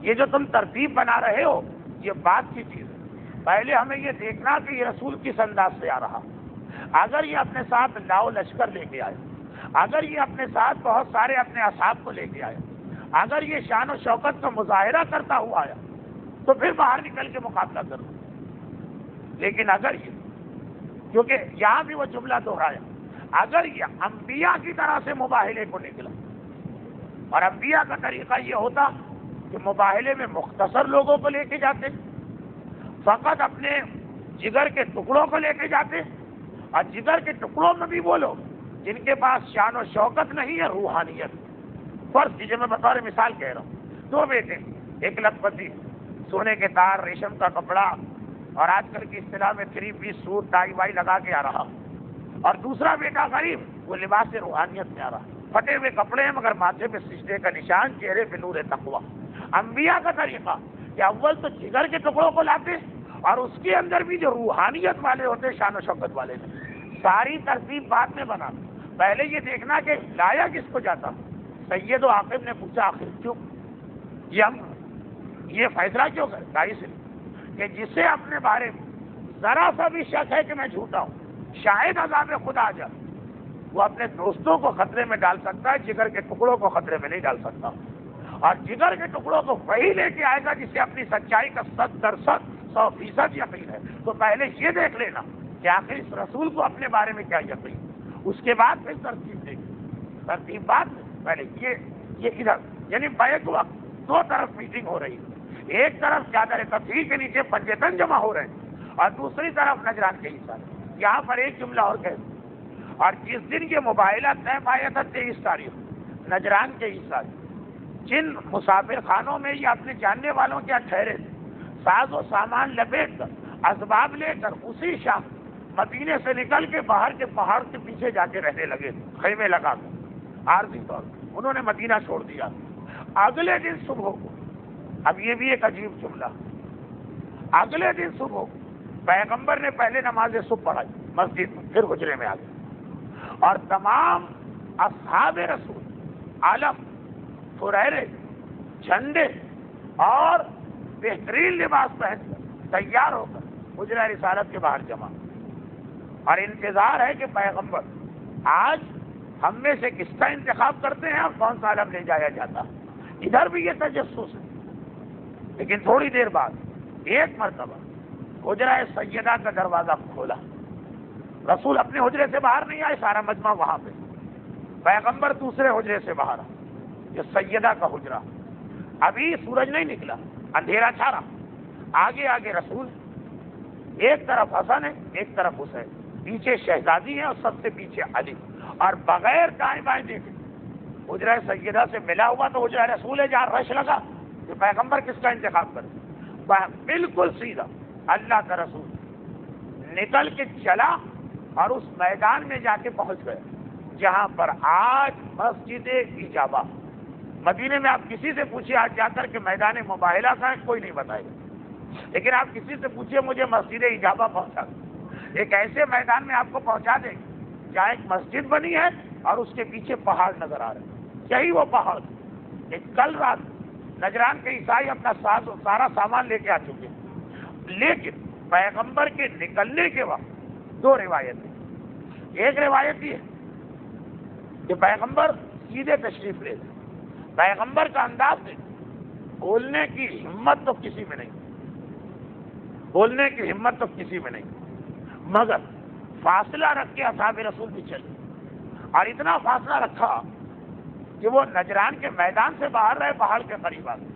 یہ جو تم ترتیب بنا رہے ہو یہ بات کی چیز ہے، پہلے ہمیں یہ دیکھنا کہ یہ رسول کس انداز سے آ رہا، اگر یہ اپنے ساتھ لاؤ لشکر لے کے آئے، اگر یہ اپنے ساتھ بہت سارے اپنے اصحاب کو لے کے آیا، اگر یہ شان و شوکت کا مظاہرہ کرتا ہوا آیا تو پھر باہر نکل کے مقابلہ کرو، لیکن اگر یہ، کیونکہ یہاں بھی وہ جملہ دہرایا، اگر یہ انبیاء کی طرح سے مباہلے کو نکلا، اور انبیاء کا طریقہ یہ ہوتا کہ مباہلے میں مختصر لوگوں کو لے کے جاتے، فقط اپنے جگر کے ٹکڑوں کو لے کے جاتے، اور جگر کے ٹکڑوں میں بھی وہ لوگ جن کے پاس شان و شوکت نہیں ہے، روحانیت۔ فرض کیجیے، میں بطور مثال کہہ رہا ہوں، دو بیٹے، ایک لکھپتی، سونے کے تار، ریشم کا کپڑا، اور آج کل کی اصطلاح میں 3 پیس سوٹ، ٹائی وائی لگا کے آ رہا، اور دوسرا بیٹا غریب، وہ لباس روحانیت میں آ رہا، پھٹے ہوئے کپڑے ہیں مگر ماتھے پہ سجدے کا نشان، چہرے پہ نور تقویٰ۔ انبیاء کا طریقہ کہ اول تو جگر کے ٹکڑوں کو لاتے، اور اس کے اندر بھی جو روحانیت والے ہوتے، شان و شوکت والے، ساری ترتیب بعد میں بنا، پہلے یہ دیکھنا کہ لایا کس کو جاتا۔ سید و عاقب نے پوچھا، آخر کیوں یہ فیصلہ کیوں کرے؟ اس لیے کہ جسے اپنے بارے میں ذرا سا بھی شک ہے کہ میں جھوٹا ہوں، شاید عذاب خدا آ جائے، وہ اپنے دوستوں کو خطرے میں ڈال سکتا ہے، جگر کے ٹکڑوں کو خطرے میں نہیں ڈال سکتا۔ اور جگر کے ٹکڑوں کو وہی لے کے آئے گا جسے اپنی سچائی کا 100% 100% یقین ہے۔ تو پہلے یہ دیکھ لینا کہ آخر اس رسول کو اپنے بارے میں کیا یقین، اس کے بعد پھر ترتیب دیکھیں، ترتیب بعد میں پہلے یہ ادھر، یعنی بیک وقت دو طرف میٹنگ ہو رہی ہے، ایک طرف چادر تفسیر کے نیچے پنجتن جمع ہو رہے ہیں، اور دوسری طرف نجران کے حصہ۔ یہاں پر ایک جملہ اور کہہ دوں، اور جس دن یہ مباہلہ طے پایا تھا 23 تاریخ نجران کے حصہ، جن مسافر خانوں میں یہ اپنے جاننے والوں کیا ٹھہرے تھے، ساز و سامان لپیٹ کر، اسباب لے کر، اسی شام مدینے سے نکل کے باہر کے پہاڑ کے پیچھے جا کے رہنے لگے، خیمے لگا کر عارضی طور پر انہوں نے مدینہ چھوڑ دیا۔ اگلے دن صبح کو، اب یہ بھی ایک عجیب جملہ، اگلے دن صبح کو پیغمبر نے پہلے نماز صبح پڑھائی مسجد میں، پھر حجرے میں آ گئے، اور تمام اصحاب رسول علم، فریرے، جھنڈے اور بہترین لباس پہن کر تیار ہو کر حجرہ رسالت کے باہر جمع، اور انتظار ہے کہ پیغمبر آج ہم میں سے کس کا انتخاب کرتے ہیں اور کون سا علم لے جایا جاتا۔ ادھر بھی یہ تجسس ہے، لیکن تھوڑی دیر بعد ایک مرتبہ حجرہ سیدہ کا دروازہ کھولا، رسول اپنے حجرے سے باہر نہیں آئے، سارا مجمع وہاں پہ، پیغمبر دوسرے حجرے سے باہر آئے، یہ سیدہ کا حجرہ، ابھی سورج نہیں نکلا، اندھیرا چھا رہا، آگے آگے رسول، ایک طرف حسن ہے، ایک طرف حسین، پیچھے شہزادی ہے اور سب سے پیچھے علی، اور بغیر دائیں بائیں دیکھے حجرہ سیدہ سے ملا ہوا تو حجرہ رسول ہے، جہاں رش لگا کہ پیغمبر کس کا انتخاب کرے، بالکل سیدھا اللہ کا رسول نکل کے چلا اور اس میدان میں جا کے پہنچ گئے جہاں پر آج مسجد اجابہ۔ مدینے میں آپ کسی سے پوچھیے آج جا کر کہ میدان مباہلہ کا ہے، کوئی نہیں بتائے گا، لیکن آپ کسی سے پوچھیے مجھے مسجد اجابہ پہنچا دیں، ایک ایسے میدان میں آپ کو پہنچا دیں جہاں ایک مسجد بنی ہے اور اس کے پیچھے پہاڑ نظر آ رہے ہیں، یہی وہ پہاڑ۔ ایک کل رات نجران کے عیسائی اپنا سارا سامان لے کے آ چکے، لیکن پیغمبر کے نکلنے کے وقت دو روایتیں، ایک روایت یہ ہے کہ پیغمبر سیدھے تشریف لے گئے، پیغمبر کا انداز ہے، بولنے کی ہمت تو کسی میں نہیں، بولنے کی ہمت تو کسی میں نہیں، مگر فاصلہ رکھ کے اصحاب رسول بھی چلے، اور اتنا فاصلہ رکھا کہ وہ نجران کے میدان سے باہر رہے، پہاڑ کے قریب آ گئے۔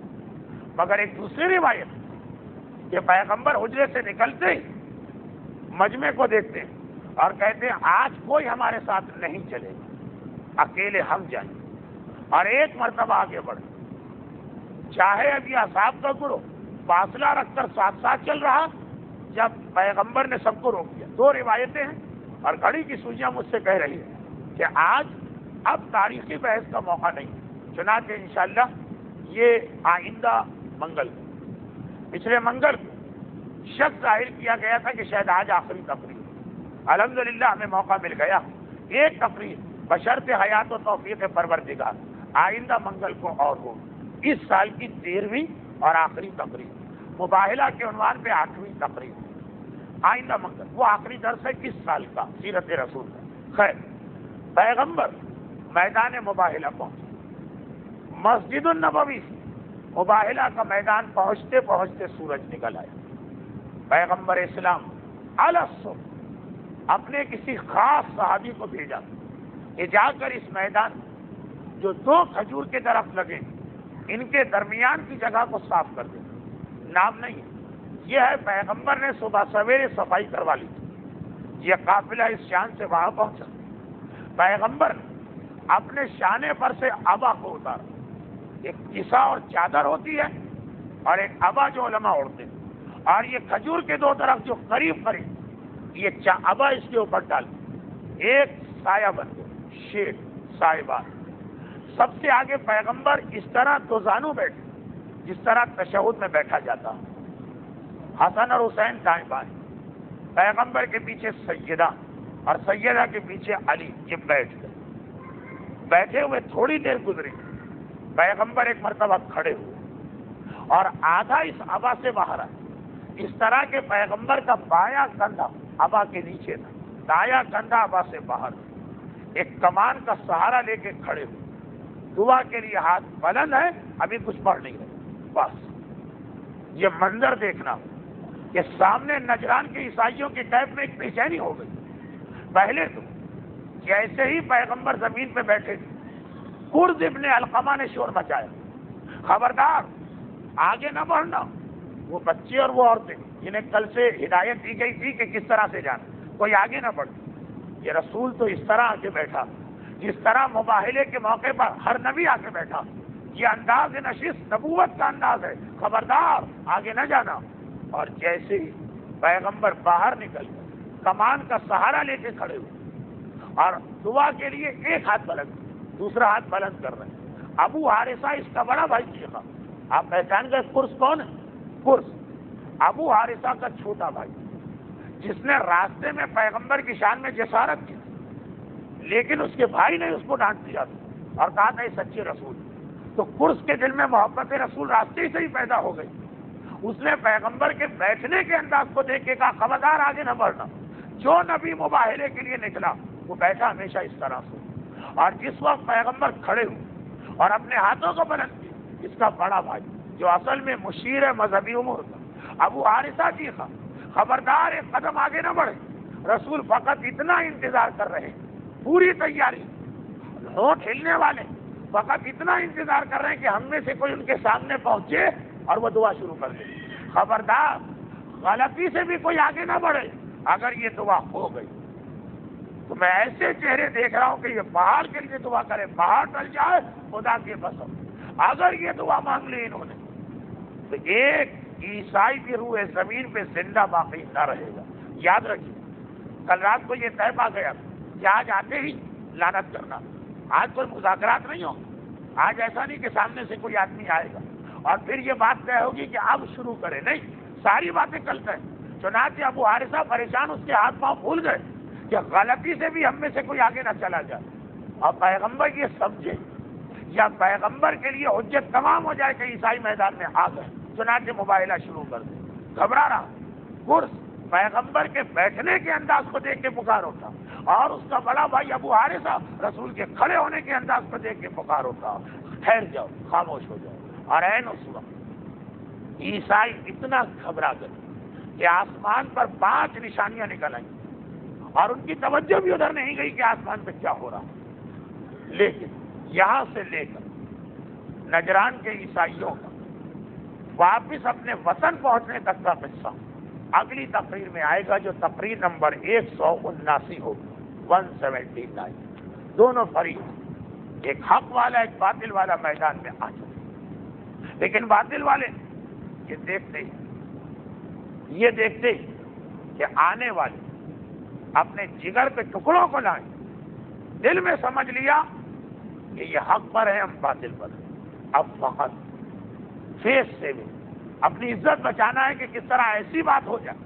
مگر ایک دوسری روایت کہ پیغمبر حجرے سے نکلتے ہی مجمع کو دیکھتے ہیں اور کہتے ہیں آج کوئی ہمارے ساتھ نہیں چلے گا، اکیلے ہم جائیں، اور ایک مرتبہ آگے بڑھے، چاہے ابھی اصحاب کا گروہ فاصلہ رکھ کر ساتھ ساتھ چل رہا، جب پیغمبر نے سب کو روک دیا۔ دو روایتیں ہیں، اور گھڑی کی سوئیاں مجھ سے کہہ رہی ہیں کہ آج اب تاریخی بحث کا موقع نہیں، چنانچہ انشاءاللہ یہ آئندہ منگل، پچھلے منگل کو شک ظاہر کیا گیا تھا کہ شاید آج آخری تقریر، الحمدللہ ہمیں موقع مل گیا، ایک تقریر بشرط حیات و توفیق پروردگار آئندہ منگل کو اور ہو، اس سال کی 13ویں اور آخری تقریر، مباہلہ کے عنوان پہ 8ویں تقریر، آئندہ منگل، وہ آخری درس ہے اس سال کا سیرت رسول کا۔ خیر، پیغمبر میدان مباہلہ پہنچے، مسجد النبوی سے مباہلہ کا میدان پہنچتے پہنچتے سورج نکل آیا، پیغمبر اسلام الصبح اپنے کسی خاص صحابی کو بھیجا کہ جا کر اس میدان جو 2 کھجور کے درخت لگے ان کے درمیان کی جگہ کو صاف کر دے. نام نہیں ہے، یہ ہے پیغمبر نے صبح سویرے صفائی کروا لی. یہ قافلہ اس شان سے وہاں پہنچا. پیغمبر نے اپنے شانے پر سے عبا کو اتارا. ایک کسا اور چادر ہوتی ہے اور ایک عبا جو علماء اوڑھتے ہیں، اور یہ کھجور کے 2 درخت جو قریب یہ عبا اس کے اوپر ڈال ایک سایہ بن گیا، شیڈ سائبان. سب سے آگے پیغمبر اس طرح دوزانو بیٹھے جس طرح تشہد میں بیٹھا جاتا. حسن اور حسین دائیں بائیں، پیغمبر کے پیچھے سیدہ اور سیدہ کے پیچھے علی. یہ بیٹھ گئے. بیٹھے ہوئے تھوڑی دیر گزری، پیغمبر ایک مرتبہ کھڑے ہوئے اور آدھا اس عبا سے باہر آئے. اس طرح کے پیغمبر کا بایاں کندھا عبا کے نیچے تھا، دایاں کندھا عبا سے باہر. ایک کمان کا سہارا لے کے کھڑے ہوئے. دعا کے لیے ہاتھ بلند ہے، ابھی کچھ پڑھ نہیں رہے. بس یہ منظر دیکھنا کہ سامنے نجران کے عیسائیوں کے قید میں ایک بے چینی ہو گئی. پہلے تو جیسے ہی پیغمبر زمین پہ بیٹھے تھے، قرظ ابن علقمہ نے شور مچایا، خبردار آگے نہ بڑھنا. وہ بچے اور وہ عورتیں جنہیں کل سے ہدایت دی گئی تھی کہ کس طرح سے جانا، کوئی آگے نہ بڑھے. یہ رسول تو اس طرح آگے بیٹھا جس طرح مباہلے کے موقع پر ہر نبی آگے بیٹھا. یہ انداز نشست نبوت کا انداز ہے، خبردار آگے نہ جانا. اور جیسے ہی پیغمبر باہر نکل گئے، کمان کا سہارا لے کے کھڑے ہوئے اور دعا کے لیے ایک ہاتھ بلند، دوسرا ہاتھ بلند کر رہے ہیں. ابو حارثہ اس کا بڑا بھائی شیخا. آپ پہچان گئے قرظ کون ہے؟ قرظ ابو حارثہ کا چھوٹا بھائی، جس نے راستے میں پیغمبر کی شان میں جسارت کی، لیکن اس کے بھائی نے اس کو ڈانٹ دیا اور کہا تھا یہ سچے رسول. تو قرظ کے دل میں محبت رسول راستے سے ہی پیدا ہو گئی. اس نے پیغمبر کے بیٹھنے کے انداز کو دیکھ کے کہا خبردار آگے نہ بڑھنا. جو نبی مباہلے کے لیے نکلا وہ بیٹھا ہمیشہ اس طرح سے. اور جس وقت پیغمبر کھڑے ہوئے اور اپنے ہاتھوں کو بلند کیے، اس کا بڑا بھائی جو اصل میں مشیر مذہبی امور تھا، ابو حارثہ چیخا خبردار ایک قدم آگے نہ بڑھے. رسول فقط اتنا انتظار کر رہے ہیں، پوری تیاری، ہونٹ ہلنے والے فقط اتنا انتظار کر رہے ہیں کہ ہم میں سے کوئی ان کے سامنے پہنچے اور وہ دعا شروع کر دے. خبردار غلطی سے بھی کوئی آگے نہ بڑھے. اگر یہ دعا ہو گئی تو میں ایسے چہرے دیکھ رہا ہوں کہ یہ پہاڑ کے لیے دعا کرے، پہاڑ ٹل جائے خدا کے قسم. اگر یہ دعا مانگ لی انہوں نے تو ایک عیسائی کی روح زمین پہ زندہ باقی نہ رہے گا. یاد رکھیے کل رات کو یہ طے پا گیا کہ آج آتے ہی لعنت کرنا. آج کوئی مذاکرات نہیں ہو. آج ایسا نہیں کہ سامنے سے کوئی آدمی آئے گا اور پھر یہ بات طے ہوگی کہ اب شروع کریں. نہیں، ساری باتیں کل طے. چنانچہ ابو حارثہ پریشان، اس کے ہاتھ پاؤں پھول گئے کہ غلطی سے بھی ہم میں سے کوئی آگے نہ چلا جائے اور پیغمبر یہ سمجھے یا پیغمبر کے لیے حجت تمام ہو جائے کہ عیسائی میدان میں آ گئے. چنانچہ مباہلہ شروع کر دیں. گھبرا رہا قرظ پیغمبر کے بیٹھنے کے انداز کو دیکھ کے پکار ہوتا اور اس کا بڑا بھائی ابو حارثہ رسول کے کھڑے ہونے کے انداز کو دیکھ کے پکار ہوتا. ٹھہر جاؤ، خاموش ہو جاؤ. اور عین اس وقت عیسائی اتنا گھبرا گئے کہ آسمان پر 5 نشانیاں نکل آئیں اور ان کی توجہ بھی ادھر نہیں گئی کہ آسمان پہ کیا ہو رہا. لیکن یہاں سے لے کر نجران کے عیسائیوں کا واپس اپنے وطن پہنچنے تک کا قصہ اگلی تقریر میں آئے گا، جو تقریر نمبر 179 ہوگی. 179. دونوں فریق، ایک حق والا ایک باطل والا میدان میں آ جائے. لیکن باطل والے یہ دیکھتے ہی کہ آنے والے اپنے جگر کے ٹکڑوں کو لائیں. دل میں سمجھ لیا کہ یہ حق پر ہے، ہم باطل پر ہیں. اب فقط فیس سے بھی اپنی عزت بچانا ہے کہ کس طرح ایسی بات ہو جائے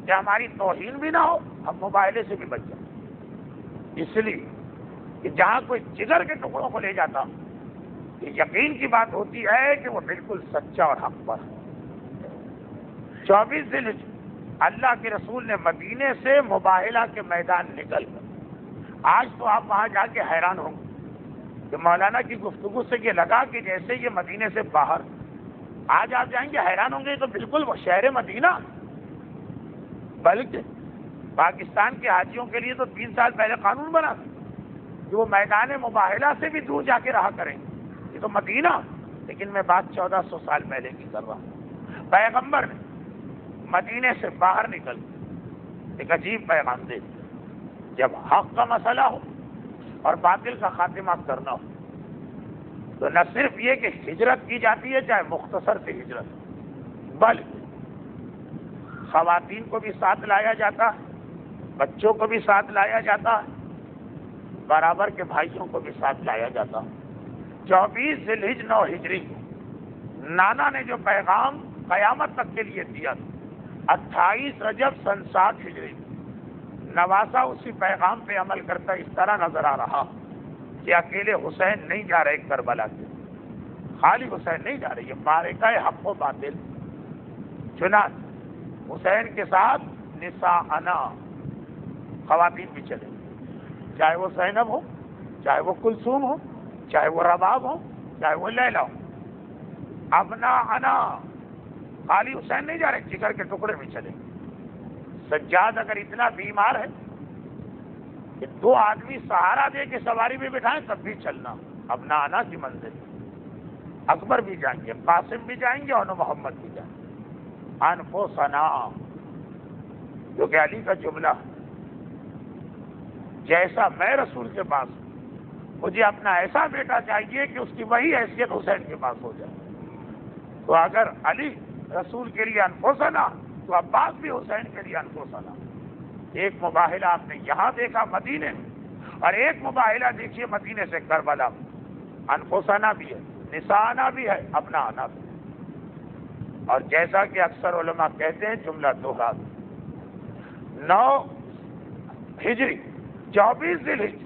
کہ ہماری توہین بھی نہ ہو، ہم مباہلے سے بھی بچ جائیں. اس لیے کہ جہاں کوئی جگر کے ٹکڑوں کو لے جاتا یہ یقین کی بات ہوتی ہے کہ وہ بالکل سچا اور حق پر ہے. 24 ذی الحجہ اللہ کے رسول نے مدینے سے مباہلہ کے میدان نکل کر، آج تو آپ وہاں جا کے حیران ہوں گے کہ مولانا کی گفتگو سے یہ لگا کہ جیسے یہ مدینے سے باہر. آج آپ جائیں گے حیران ہوں گے تو بالکل وہ شہر مدینہ، بلکہ پاکستان کے حاجیوں کے لیے تو 3 سال پہلے قانون بنا کہ وہ میدان مباہلہ سے بھی دور جا کے رہا کریں. یہ تو مدینہ، لیکن میں بات 1400 سال پہلے کی کر رہا ہوں. پیغمبر نے مدینے سے باہر نکل ایک عجیب پیغام دے، جب حق کا مسئلہ ہو اور باطل کا خاتمہ کرنا ہو تو نہ صرف یہ کہ ہجرت کی جاتی ہے، چاہے مختصر سی ہجرت، بلکہ خواتین کو بھی ساتھ لایا جاتا ہے، بچوں کو بھی ساتھ لایا جاتا ہے، برابر کے بھائیوں کو بھی ساتھ لایا جاتا ہے. 24 ذی الحجہ 9 ہجری کو نانا نے جو پیغام قیامت تک کے لیے دیا تھا، 28 رجب سن 60 ہجری، نواسا اسی پیغام پہ عمل کرتا اس طرح نظر آ رہا کہ اکیلے حسین نہیں جا رہے کربلا کے، خالی حسین نہیں جا رہے، یہ معرکہ حق و باطل. چنانچہ حسین کے ساتھ نساءنا، خواتین بھی چلے، چاہے وہ زینب ہو، چاہے وہ کلثوم ہو، چاہے وہ رباب ہو، چاہے وہ لیلا ہو. ابناءنا، خالی حسین نہیں جا رہے، جگر کے ٹکڑے بھی چلے. سجاد اگر اتنا بیمار ہے کہ 2 آدمی سہارا دے کے سواری میں بٹھائیں تب بھی چلنا، ابناءنا کی منزل. اکبر بھی جائیں گے، قاسم بھی جائیں گے، اور محمد بھی جائیں گے. انفسنا، جو کہ علی کا جملہ، جیسا میں رسول کے پاس ہوں مجھے اپنا ایسا بیٹا چاہیے کہ اس کی وہی حیثیت حسین کے پاس ہو جائے. تو اگر علی رسول کے لیے انفسنا تو عباس بھی حسین کے لیے انفسنا. ایک مباہلہ آپ نے یہاں دیکھا مدینے میں، اور ایک مباہلہ دیکھیے مدینے سے کربلا میں. انفسنا بھی ہے، نساءنا بھی ہے، ابناءنا بھی ہے. اور جیسا کہ اکثر علماء کہتے ہیں، جملہ دوہرا 9 ہجری 24 ذی الحجہ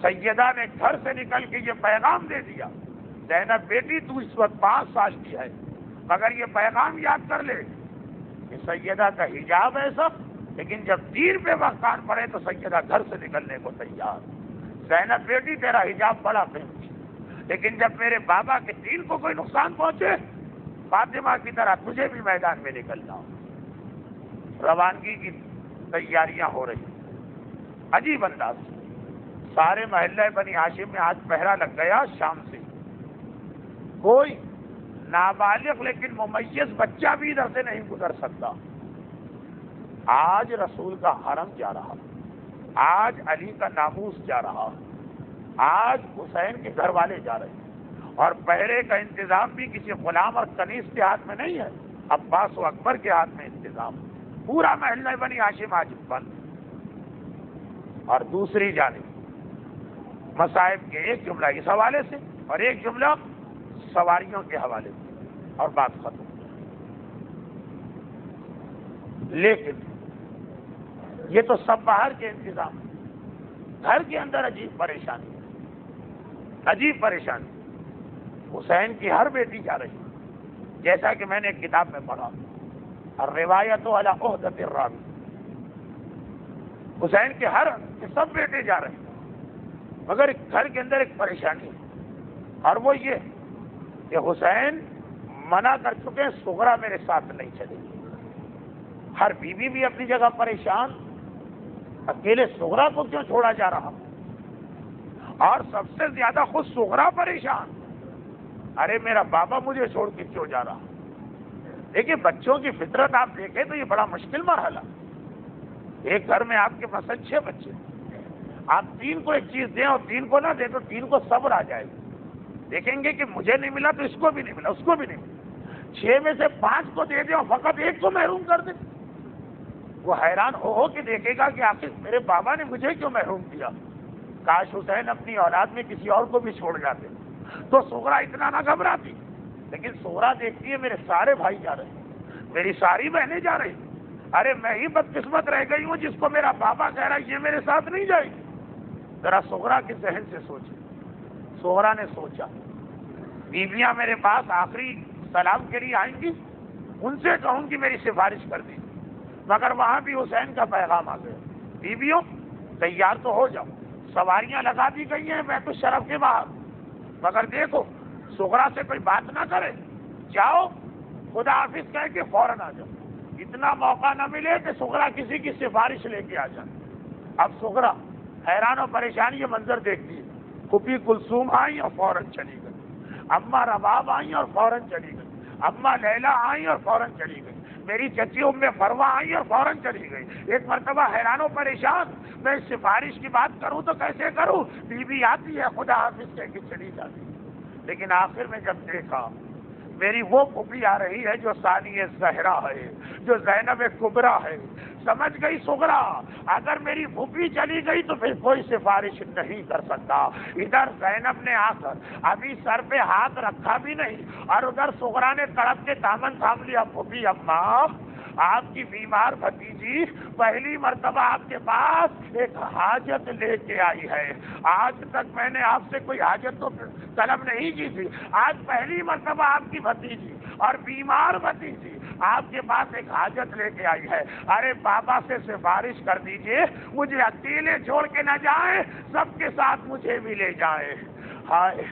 سیدہ نے گھر سے نکل کے یہ پیغام دے دیا، زینب بیٹی تو اس وقت 5 سال کی ہے، مگر یہ پیغام یاد کر لے کہ سیدہ کا حجاب ایسا، لیکن جب دین پہ وقت آن پڑے تو سیدہ گھر سے نکلنے کو تیار. زینب بیٹی تیرا حجاب بڑا قیمتی، لیکن جب میرے بابا کے دین کو کوئی نقصان پہنچے، فاطمہ کی طرح تجھے بھی میدان میں نکلنا ہو. روانگی کی تیاریاں ہو رہی، عجیب انداز. سارے محلہ بنی ہاشم میں آج پہرا لگ گیا شام سے. کوئی نابالغ لیکن ممیز بچہ بھی ادھر سے نہیں گزر سکتا. آج رسول کا حرم جا رہا، آج علی کا ناموس جا رہا، آج حسین کے گھر والے جا رہے ہیں. اور پہرے کا انتظام بھی کسی غلام اور کنیز کے ہاتھ میں نہیں ہے، عباس و اکبر کے ہاتھ میں انتظام. پورا محلہ بنی ہاشم آج بند. اور دوسری جانب مصائب کے ایک جملہ اس حوالے سے اور ایک جملہ سواریوں کے حوالے سے، اور بات ختم. لیکن یہ تو سب باہر کے انتظام، گھر کے اندر عجیب پریشانی، عجیب پریشانی. حسین کی ہر بیٹی جا رہی، جیسا کہ میں نے ایک کتاب میں پڑھا، الروایت علی عہدۃ الراوی. حسین کے سب بیٹے جا رہے ہیں، مگر گھر کے اندر ایک پریشانی ہے، اور وہ یہ کہ حسین منع کر چکے ہیں صغرا میرے ساتھ نہیں چلے گی. ہر بیوی بھی اپنی جگہ پریشان، اکیلے صغرا کو کیوں چھوڑا جا رہا، اور سب سے زیادہ خود صغرا پریشان، ارے میرا بابا مجھے چھوڑ کے کیوں جا رہا. دیکھیے بچوں کی فطرت آپ دیکھیں تو یہ بڑا مشکل مرحلہ. ایک گھر میں آپ کے پاس 6 بچے، آپ 3 کو ایک چیز دیں اور 3 کو نہ دیں تو 3 کو صبر آ جائے گا. دیکھیں گے کہ مجھے نہیں ملا تو اس کو بھی نہیں ملا، اس کو بھی نہیں ملا. 6 میں سے 5 کو دے دیں اور فقط 1 کو محروم کر دیں. وہ حیران ہو کے دیکھے گا کہ آخر میرے بابا نے مجھے کیوں محروم کیا. کاش حسین اپنی اولاد میں کسی اور کو بھی چھوڑ جاتے تو صغرا اتنا نہ گھبراتی. لیکن صغرا دیکھتی ہے میرے سارے بھائی جا رہے ہیں، میری ساری بہنیں جا رہی، ارے میں ہی بدقسمت رہ گئی ہوں جس کو میرا بابا کہہ رہا ہے یہ میرے ساتھ نہیں جائے گی. ذرا صغرا کے ذہن سے سوچے. صغرا نے سوچا بیویاں میرے پاس آخری سلام کے لیے آئیں گی، ان سے کہوں گی میری سفارش کر دی. مگر وہاں بھی حسین کا پیغام آ گیا، بیویوں تیار تو ہو جاؤ، سواریاں لگا دی گئی ہیں، میں تو شرف کے باہر. مگر دیکھو صغرا سے کوئی بات نہ کرے، جاؤ خدا حافظ کہہ کے فوراً آ جاؤ. اتنا موقع نہ ملے کہ سغرا کسی کی سفارش لے کے آ جائے۔ اب سغرا حیران و پریشان یہ منظر دیکھتی ہے، پھوپھی کلثوم آئیں اور فوراً چلی گئی، اماں رباب آئیں اور فوراً چلی گئی، اماں لیلا آئیں اور فوراً چلی گئی، میری چچی ام فروا آئیں اور فوراً چلی گئی۔ ایک مرتبہ حیران و پریشان، میں سفارش کی بات کروں تو کیسے کروں، بی بی آتی ہے خدا حافظ کہہ کے چلی جاتی، لیکن آخر میں جب دیکھا میری وہ پھوپھی آ رہی ہے جو ثانی زہرا ہے، جو زینب کبریٰ ہے، سمجھ گئی سغرا اگر میری پھوپھی چلی گئی تو پھر کوئی سفارش نہیں کر سکتا۔ ادھر زینب نے آ کر ابھی سر پہ ہاتھ رکھا بھی نہیں اور ادھر سغرا نے تڑپ کے دامن تھام لیا، پھوپھی اماں آپ کی بیمار بھتیجی پہلی مرتبہ آپ کے پاس ایک حاجت لے کے آئی ہے، آج تک میں نے آپ سے کوئی حاجت تو طلب نہیں کی تھی، آج پہلی مرتبہ آپ کی بھتیجی اور بیمار بھتیجی آپ کے پاس ایک حاجت لے کے آئی ہے، ارے بابا سے سفارش کر دیجئے مجھے اکیلے چھوڑ کے نہ جائیں، سب کے ساتھ مجھے بھی لے جائیں۔ ہائے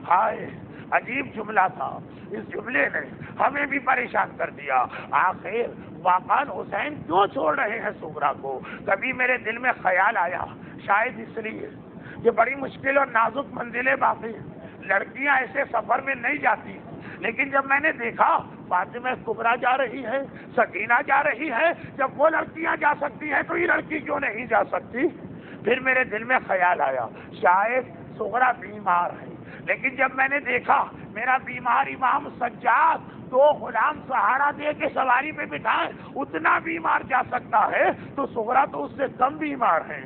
ہائے عجیب جملہ تھا، اس جملے نے ہمیں بھی پریشان کر دیا۔ آخر واقعاً حسین کیوں چھوڑ رہے ہیں سغرا کو؟ کبھی میرے دل میں خیال آیا شاید اس لیے کہ بڑی مشکل اور نازک منزلیں باقی ہیں، لڑکیاں ایسے سفر میں نہیں جاتی، لیکن جب میں نے دیکھا فاطمہ کبریٰ جا رہی ہے، سکینہ جا رہی ہے، جب وہ لڑکیاں جا سکتی ہیں تو یہ لڑکی کیوں نہیں جا سکتی؟ پھر میرے دل میں خیال آیا شاید سغرا بیمار ہے، لیکن جب میں نے دیکھا میرا بیمار امام سجاد دو غلام سہارا دے کے سواری پہ بٹھائے اتنا بیمار جا سکتا ہے تو سغرا تو اس سے کم بیمار ہے۔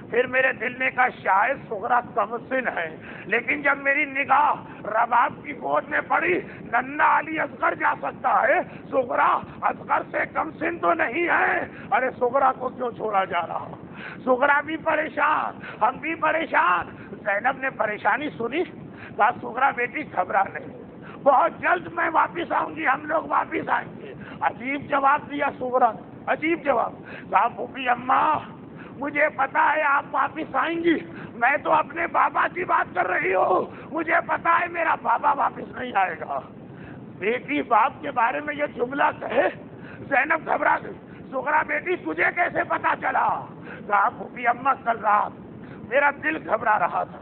پھر میرے دل نے کہا شاید سغرا کم سن ہے، لیکن جب میری نگاہ رباب کی گود میں پڑی ننھا علی اصغر جا سکتا ہے، سغرا اصغر سے کم سن تو نہیں ہے، ارے سغرا کو کیوں چھوڑا جا رہا؟ سغرا بھی پریشان، ہم بھی پریشان۔ زینب نے پریشانی سنی، کہا سغرا بیٹی گھبرا نہیں، بہت جلد میں واپس آؤں گی، ہم لوگ واپس آئیں گے۔ عجیب جواب دیا سغرا نے، عجیب جواب، کہا پھوپھی اماں مجھے پتا ہے آپ واپس آئیں گی، میں تو اپنے بابا کی بات کر رہی ہوں، مجھے پتا ہے میرا بابا واپس نہیں آئے گا۔ بیٹی باپ کے بارے میں یہ جملہ کہے، زینب گھبرا گئی۔ سغرا بیٹی تجھے کیسے پتا چلا؟ کہا پھوپھی اماں کل رات میرا دل گھبرا رہا تھا،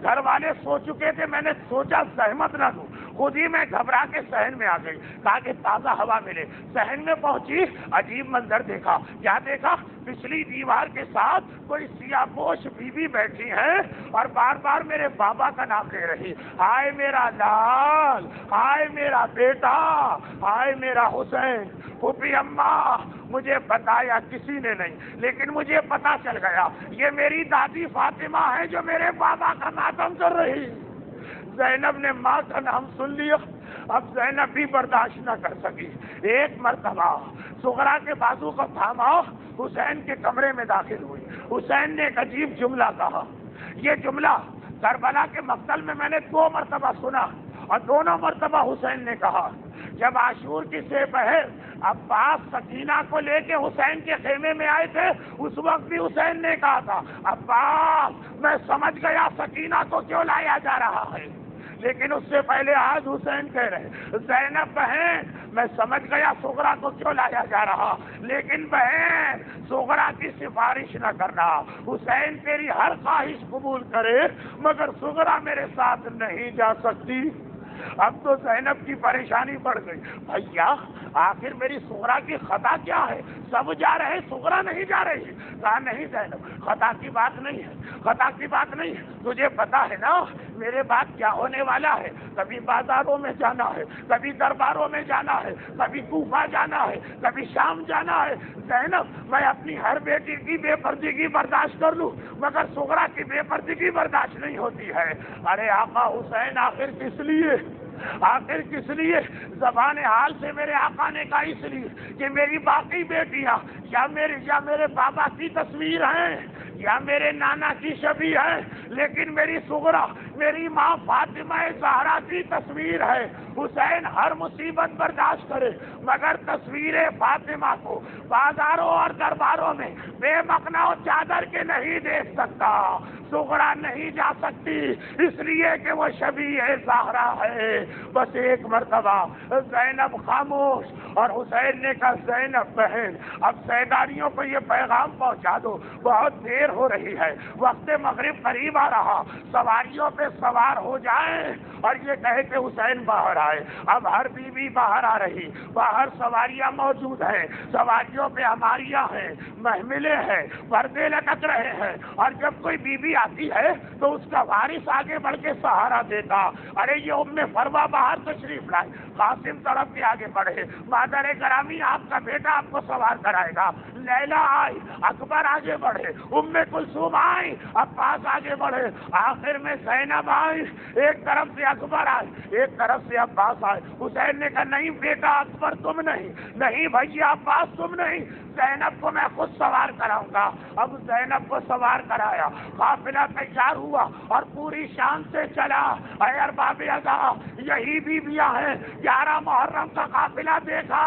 گھر والے سو چکے تھے، میں نے سوچا زحمت نہ دوں، خود ہی میں گھبرا کے صحن میں آ گئی، کہا کہ تازہ ہوا ملے۔ صحن میں پہنچی، عجیب منظر دیکھا۔ کیا دیکھا؟ پچھلی دیوار کے ساتھ کوئی سیاہ پوش بیوی بیٹھی ہے اور بار بار میرے بابا کا نام لے رہی، ہائے میرا لال، ہائے میرا بیٹا، ہائے میرا حسین۔ پھوپھی اماں مجھے بتایا کسی نے نہیں، لیکن مجھے پتا چل گیا یہ میری دادی فاطمہ ہے جو میرے بابا کا ماتم کر رہی۔ زینب نے ماں کا نام سن لیا، اب زینب بھی برداشت نہ کر سکی، ایک مرتبہ سغرا کے بازو کو تھاما، حسین کے کمرے میں داخل ہوئی۔ حسین نے ایک عجیب جملہ کہا، یہ جملہ کربلا کے مقتل میں نے 2 مرتبہ سنا اور دونوں مرتبہ حسین نے کہا۔ جب عاشور کی سہ پہر عباس سکینہ کو لے کے حسین کے خیمے میں آئے تھے، اس وقت بھی حسین نے کہا تھا عباس میں سمجھ گیا سکینہ کو کیوں لایا جا رہا ہے، لیکن اس سے پہلے آج حسین کہہ رہے زینب بہن میں سمجھ گیا سغرا کو کیوں لایا جا رہا، لیکن بہن سغرا کی سفارش نہ کرنا، حسین تیری ہر خواہش قبول کرے مگر سغرا میرے ساتھ نہیں جا سکتی۔ اب تو زینب کی پریشانی بڑھ گئی، بھیا آخر میری سغرا کی خطا کیا ہے؟ سب جا رہے سغرا نہیں جا رہی۔ کہا نہیں زینب خطا کی بات نہیں ہے، خطا کی بات نہیں ہے، تجھے پتا ہے نا میرے بعد کیا ہونے والا ہے، کبھی بازاروں میں جانا ہے، کبھی درباروں میں جانا ہے، کبھی کوفہ جانا ہے، کبھی شام جانا ہے۔ زینب میں اپنی ہر بیٹی کی بے پردگی برداشت کر لوں مگر سغرا کی بے پردگی برداشت نہیں ہوتی ہے۔ ارے آقا حسین آخر کس لیے، آخر کس لیے؟ زبان حال سے میرے آقا نے کہا اس لیے کہ میری باقی بیٹیاں یا میرے بابا کی تصویر ہیں یا میرے نانا کی شبیہ ہے، لیکن میری سغرا میری ماں فاطمہ زہرا کی تصویر ہے، حسین ہر مصیبت برداشت کرے مگر تصویر فاطمہ کو بازاروں اور درباروں میں بے مقنا و چادر کے نہیں دیکھ سکتا، سغرا نہیں جا سکتی، اس لیے کہ وہ شبیہ زہرا ہے۔ بس ایک مرتبہ زینب خاموش، اور حسین نے کہا زینب بہن اب سیدانیوں کو یہ پیغام پہنچا دو، بہت دیر ہو رہی ہے، وقت مغرب قریب آ رہا، سواریوں پہ سوار ہو جائیں۔ اور یہ کہے کہ حسین باہر آئے۔ اب ہر بیوی باہر آ رہی، باہر سواریاں موجود ہیں، سواریوں پہ ہماریاں ہیں، محملیں ہیں، پردے لٹک رہے ہیں، اور جب کوئی بیوی آتی ہے تو اس کا وارث آگے بڑھ کے سہارا دیتا، ارے یہ ام فروا باہر تشریف لائے، قاسم طرف کے آگے بڑھے، مادر گرامی آپ کا بیٹا آپ کو سوار کرائے گا، لیلا آئی، اکبر آگے بڑھے، ام کلثوم آئی، عباس آگے بڑھے، آخر میں زینب آئی، ایک طرف سے اکبر آئے، ایک طرف سے عباس آئے۔ حسین نے کہا نہیں بیٹا اکبر تم نہیں بھیا عباس تم نہیں، زینب کو میں خود سوار کراؤں گا۔ اب زینب کو سوار کرایا، قافلہ تیار ہوا اور پوری شان سے چلا۔ اے ارباب ادا، یہی بیویاں ہیں، 11 محرم کا قافلہ دیکھا،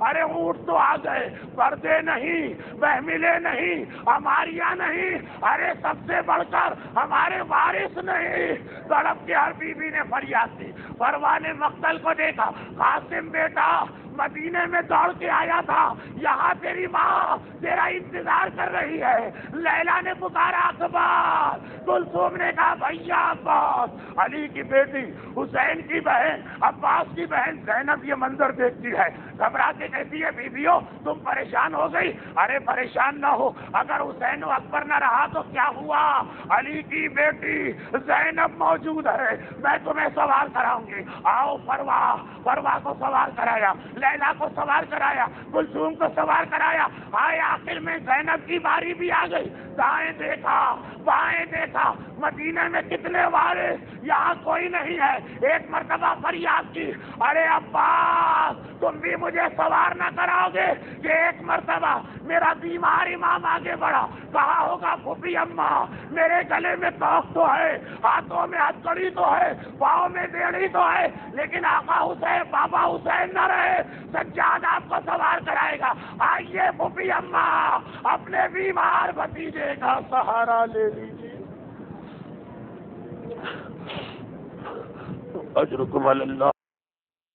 ارے اونٹ تو آ گئے، پردے نہیں، محملیں نہیں، ہماریاں نہیں، ارے سب سے بڑھ کر ہمارے وارث نہیں۔ تڑپ کے ہر بیوی نے فریاد دی۔ فروا نے مقتل کو دیکھا، قاسم بیٹا مدینے میں دوڑ کے آیا تھا، یہاں تیری ماں تیرا انتظار کر رہی ہے۔ لیلا نے پکارا اکبر، کلثوم نے کہا بھیا عباس، علی کی بیٹی، حسین کی بہن، عباس کی بہن زینب یہ منظر دیکھتی ہے، گھبرا کے کہتی ہے بیویوں تم پریشان ہو گئی؟ ارے پریشان نہ ہو، اگر حسین و اکبر نہ رہا تو کیا ہوا؟ علی کی بیٹی زینب موجود ہے، میں تمہیں سوار کراؤں گی، آؤ۔ فروا کو سوار کرایا، لیلا کو سوار کرایا، کلثوم کو سوار کرایا، آئے آخر میں زینب کی باری بھی آ گئی۔ دائیں دیکھا، بائیں دیکھا، مدینے میں کتنے وارث، یہاں کوئی نہیں ہے۔ ایک مرتبہ فریاد کی، ارے عباس تم بھی مجھے سوار نہ کراؤ گے؟ کہ ایک مرتبہ میرا بیمار امام آگے بڑھا، کہا ہوگا پھوپھی اماں میرے گلے میں توق تو ہے، ہاتھوں میں ہتھکڑی تو ہے، پاؤں میں بیڑی تو ہے، لیکن آقا حسین بابا حسین نہ رہے، سجاد آپ کو سوار کرائے گا، آئیے پھوپھی اماں اپنے بیمار بھتیجے کا سہارا لے لیجیے۔ اجرکم علی اللہ۔